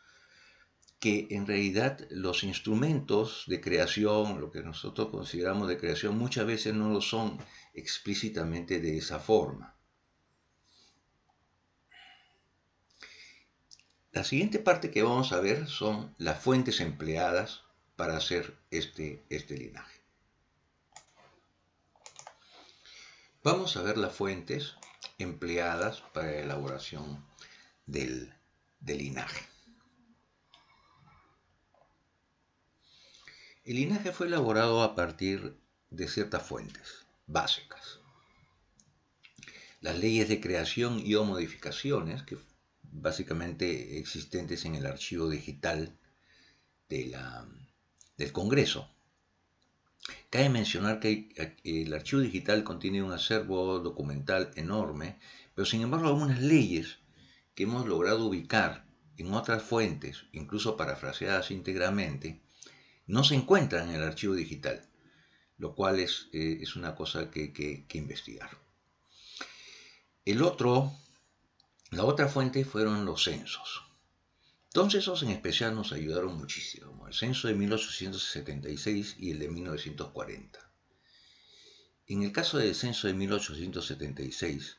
que en realidad los instrumentos de creación, lo que nosotros consideramos de creación, muchas veces no lo son explícitamente de esa forma. La siguiente parte que vamos a ver son las fuentes empleadas para hacer este linaje. Vamos a ver las fuentes empleadas para la elaboración del linaje. El linaje fue elaborado a partir de ciertas fuentes básicas. Las leyes de creación y o modificaciones, que básicamente existentes en el archivo digital del Congreso. Cabe mencionar que el archivo digital contiene un acervo documental enorme, pero sin embargo algunas leyes que hemos logrado ubicar en otras fuentes, incluso parafraseadas íntegramente, no se encuentran en el archivo digital, lo cual es una cosa que hay que investigar. La otra fuente fueron los censos. Dos censos en especial nos ayudaron muchísimo, como el censo de 1876 y el de 1940. En el caso del censo de 1876,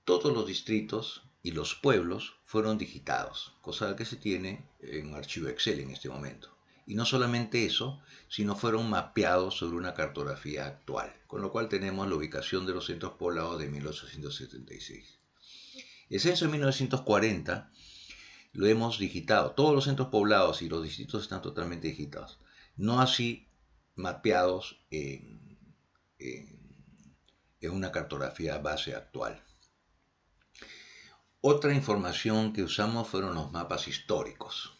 todos los distritos y los pueblos fueron digitados, cosa que se tiene en un archivo Excel en este momento. Y no solamente eso, sino fueron mapeados sobre una cartografía actual, con lo cual tenemos la ubicación de los centros poblados de 1876. El censo de 1940 lo hemos digitado, todos los centros poblados y los distritos están totalmente digitados, no así mapeados en una cartografía base actual. Otra información que usamos fueron los mapas históricos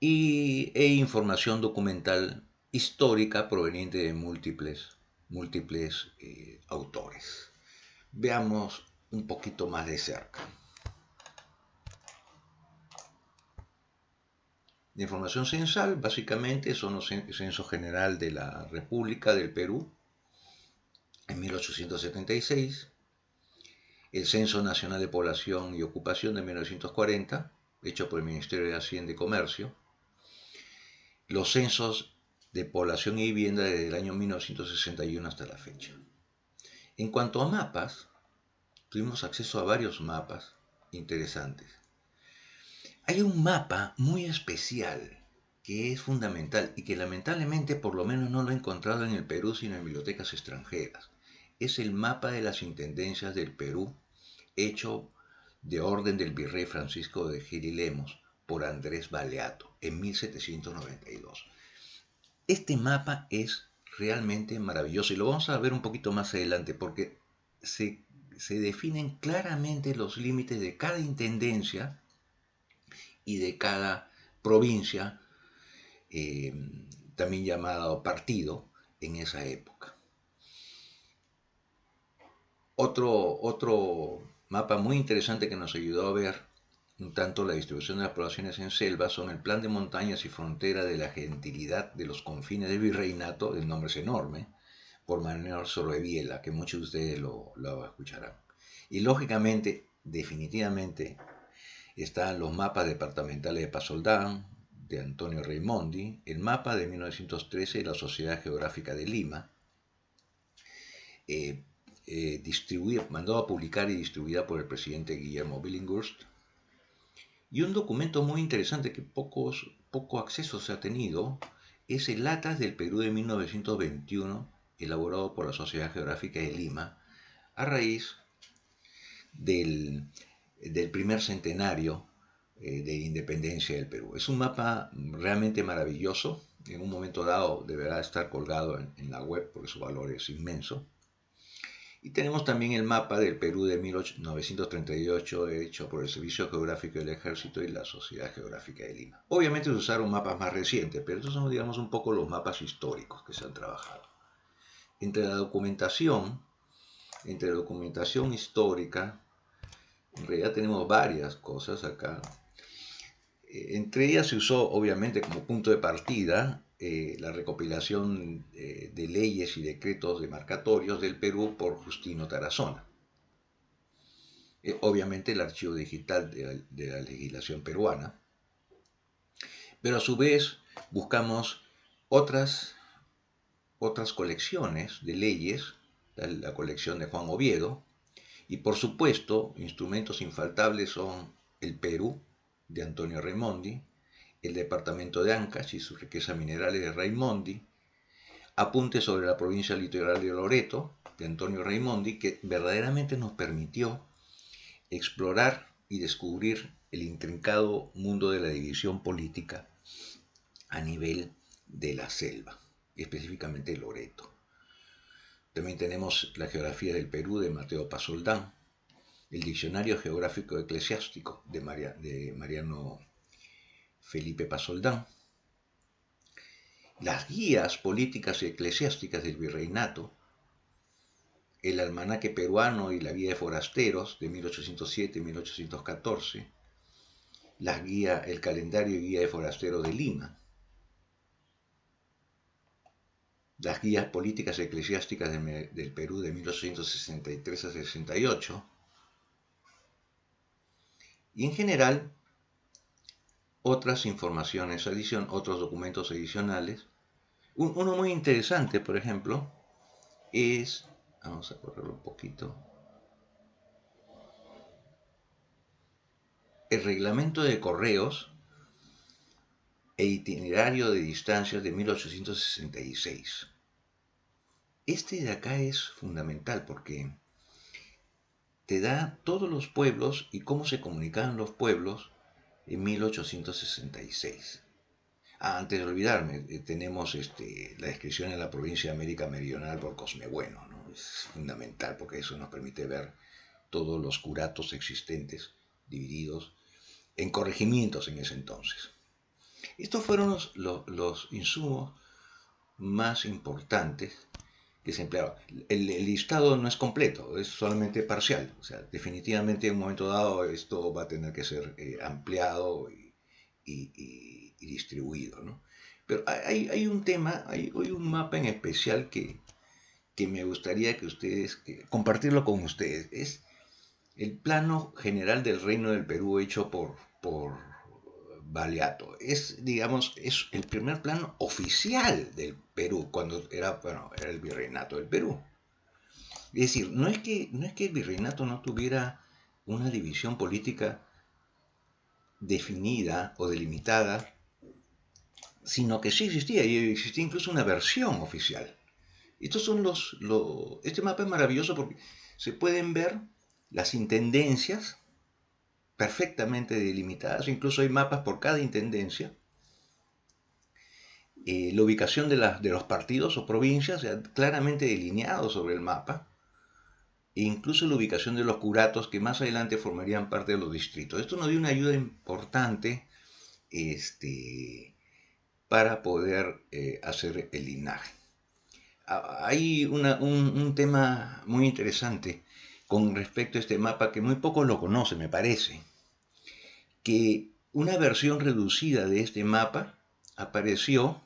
e información documental histórica proveniente de múltiples autores. Veamos un poquito más de cerca. La información censal básicamente son los censo general de la República del Perú en 1876, el Censo Nacional de Población y Ocupación de 1940, hecho por el Ministerio de Hacienda y Comercio, los censos de población y vivienda desde el año 1961 hasta la fecha. En cuanto a mapas, tuvimos acceso a varios mapas interesantes. Hay un mapa muy especial que es fundamental y que lamentablemente por lo menos no lo he encontrado en el Perú sino en bibliotecas extranjeras. Es el mapa de las intendencias del Perú hecho de orden del virrey Francisco de Gil y Lemos por Andrés Baleato en 1792. Este mapa es realmente maravilloso y lo vamos a ver un poquito más adelante porque se definen claramente los límites de cada intendencia y de cada provincia, también llamado partido, en esa época. Otro mapa muy interesante que nos ayudó a ver un tanto la distribución de las poblaciones en selva son el plan de montañas y frontera de la gentilidad de los confines del virreinato, el nombre es enorme, por Manuel Soroeviela, que muchos de ustedes lo escucharán. Y lógicamente, definitivamente, están los mapas departamentales de Pasoldán, de Antonio Raimondi, el mapa de 1913 de la Sociedad Geográfica de Lima, mandado a publicar y distribuida por el presidente Guillermo Billinghurst, y un documento muy interesante que poco acceso se ha tenido es el Atlas del Perú de 1921, elaborado por la Sociedad Geográfica de Lima, a raíz del primer centenario de la independencia del Perú. Es un mapa realmente maravilloso, en un momento dado deberá estar colgado en la web porque su valor es inmenso. Y tenemos también el mapa del Perú de 1938 hecho por el Servicio Geográfico del Ejército y la Sociedad Geográfica de Lima. Obviamente se usaron mapas más recientes, pero estos son, digamos, un poco los mapas históricos que se han trabajado. Entre la documentación histórica, en realidad tenemos varias cosas acá. Entre ellas se usó, obviamente, como punto de partida la recopilación de leyes y decretos demarcatorios del Perú por Justino Tarazona. Obviamente el archivo digital de la legislación peruana. Pero a su vez buscamos otras colecciones de leyes, la colección de Juan Oviedo, y por supuesto, instrumentos infaltables son el Perú, de Antonio Raimondi, el departamento de Ancash y sus riquezas minerales de Raimondi, apuntes sobre la provincia litoral de Loreto, de Antonio Raimondi, que verdaderamente nos permitió explorar y descubrir el intrincado mundo de la división política a nivel de la selva, específicamente Loreto. También tenemos la geografía del Perú de Mateo Pasoldán, el Diccionario Geográfico Eclesiástico de Mariano Felipe Pasoldán, las guías políticas y eclesiásticas del virreinato, el Almanaque Peruano y la Guía de Forasteros de 1807-1814, el Calendario y Guía de Forasteros de Lima, las guías políticas y eclesiásticas del Perú de 1863 a 68, y en general otras informaciones, otros documentos adicionales. Uno muy interesante, por ejemplo, es, vamos a correrlo un poquito, el reglamento de correos e itinerario de distancias de 1866. Este de acá es fundamental porque te da todos los pueblos y cómo se comunicaban los pueblos en 1866. Antes de olvidarme, tenemos la descripción de la provincia de América Meridional por Cosme Bueno, ¿no? Es fundamental porque eso nos permite ver todos los curatos existentes divididos en corregimientos en ese entonces. Estos fueron los insumos más importantes que se empleaban. El listado no es completo, es solamente parcial. O sea, definitivamente en un momento dado esto va a tener que ser ampliado y distribuido, ¿no? Pero hay un tema, hay un mapa en especial que me gustaría compartirlo con ustedes. Es el plano general del Reino del Perú hecho por Baliato. Digamos, es el primer plano oficial del Perú, cuando era el virreinato del Perú. Es decir, no es que el virreinato no tuviera una división política definida o delimitada, sino que sí existía, y existía incluso una versión oficial. Estos son este mapa es maravilloso porque se pueden ver las intendencias perfectamente delimitadas, incluso hay mapas por cada intendencia, la ubicación de los partidos o provincias claramente delineados sobre el mapa, e incluso la ubicación de los curatos que más adelante formarían parte de los distritos. Esto nos dio una ayuda importante para poder hacer el linaje. Hay un tema muy interesante con respecto a este mapa que muy pocos lo conocen, me parece, que una versión reducida de este mapa apareció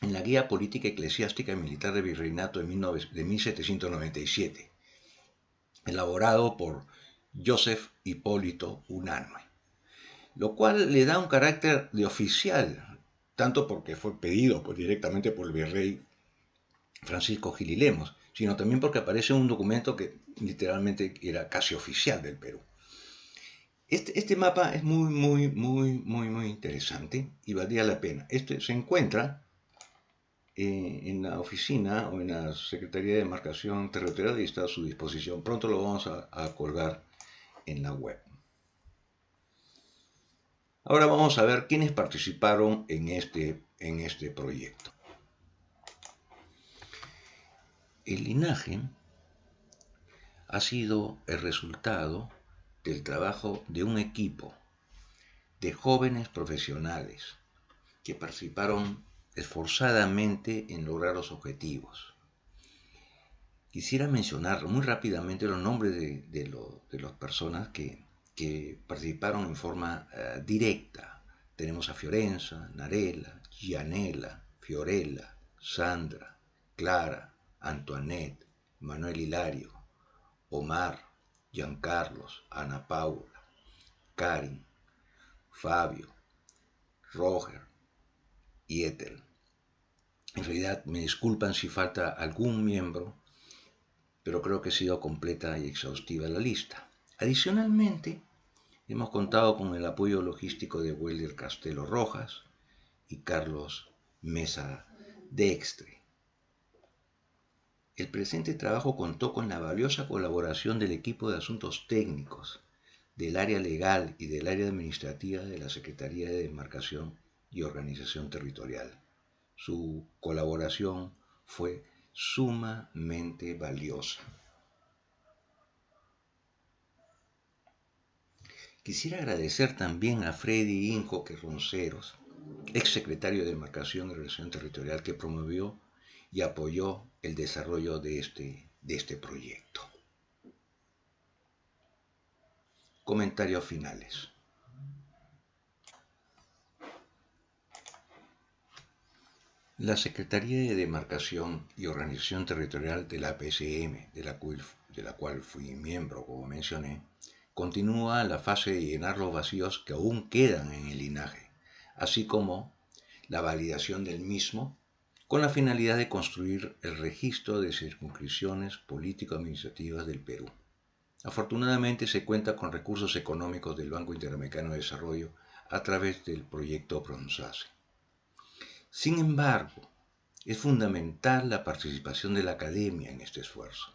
en la Guía Política Eclesiástica y Militar del Virreinato de 1797, elaborado por Joseph Hipólito Unanue, lo cual le da un carácter de oficial, tanto porque fue pedido directamente por el virrey Francisco Gil y Lemos, sino también porque aparece un documento que literalmente era casi oficial del Perú. Este mapa es muy interesante y valdría la pena. Este se encuentra en la oficina o en la Secretaría de Demarcación Territorial y está a su disposición. Pronto lo vamos a colgar en la web. Ahora vamos a ver quiénes participaron en este proyecto. El linaje ha sido el resultado del trabajo de un equipo de jóvenes profesionales que participaron esforzadamente en lograr los objetivos. Quisiera mencionar muy rápidamente los nombres de las personas que participaron en forma directa. Tenemos a Fiorenza, Narela, Gianella, Fiorella, Sandra, Clara, Antoinette, Manuel Hilario, Omar, Giancarlos, Ana Paula, Karin, Fabio, Roger y Ethel. En realidad me disculpan si falta algún miembro, pero creo que ha sido completa y exhaustiva la lista. Adicionalmente, hemos contado con el apoyo logístico de Welder Castelo Rojas y Carlos Mesa Dextre. El presente trabajo contó con la valiosa colaboración del equipo de asuntos técnicos, del área legal y del área administrativa de la Secretaría de Demarcación y Organización Territorial. Su colaboración fue sumamente valiosa. Quisiera agradecer también a Freddy Injoque Ronceros, ex secretario de Demarcación y Organización Territorial, que promovió y apoyó el desarrollo de este proyecto. Comentarios finales. La Secretaría de Demarcación y Organización Territorial de la PCM, de la cual fui miembro, como mencioné, continúa la fase de llenar los vacíos que aún quedan en el linaje, así como la validación del mismo, con la finalidad de construir el registro de circunscripciones político-administrativas del Perú. Afortunadamente se cuenta con recursos económicos del Banco Interamericano de Desarrollo a través del proyecto PRONSACE. Sin embargo, es fundamental la participación de la academia en este esfuerzo,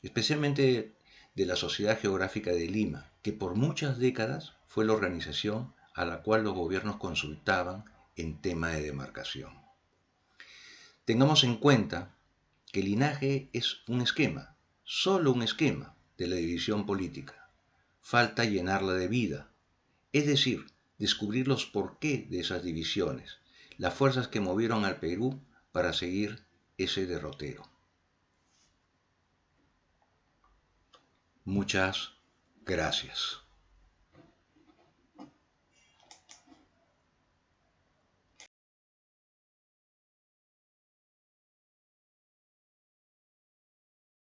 especialmente de la Sociedad Geográfica de Lima, que por muchas décadas fue la organización a la cual los gobiernos consultaban en tema de demarcación. Tengamos en cuenta que el linaje es un esquema, solo un esquema de la división política. Falta llenarla de vida, es decir, descubrir los porqués de esas divisiones, las fuerzas que movieron al Perú para seguir ese derrotero. Muchas gracias.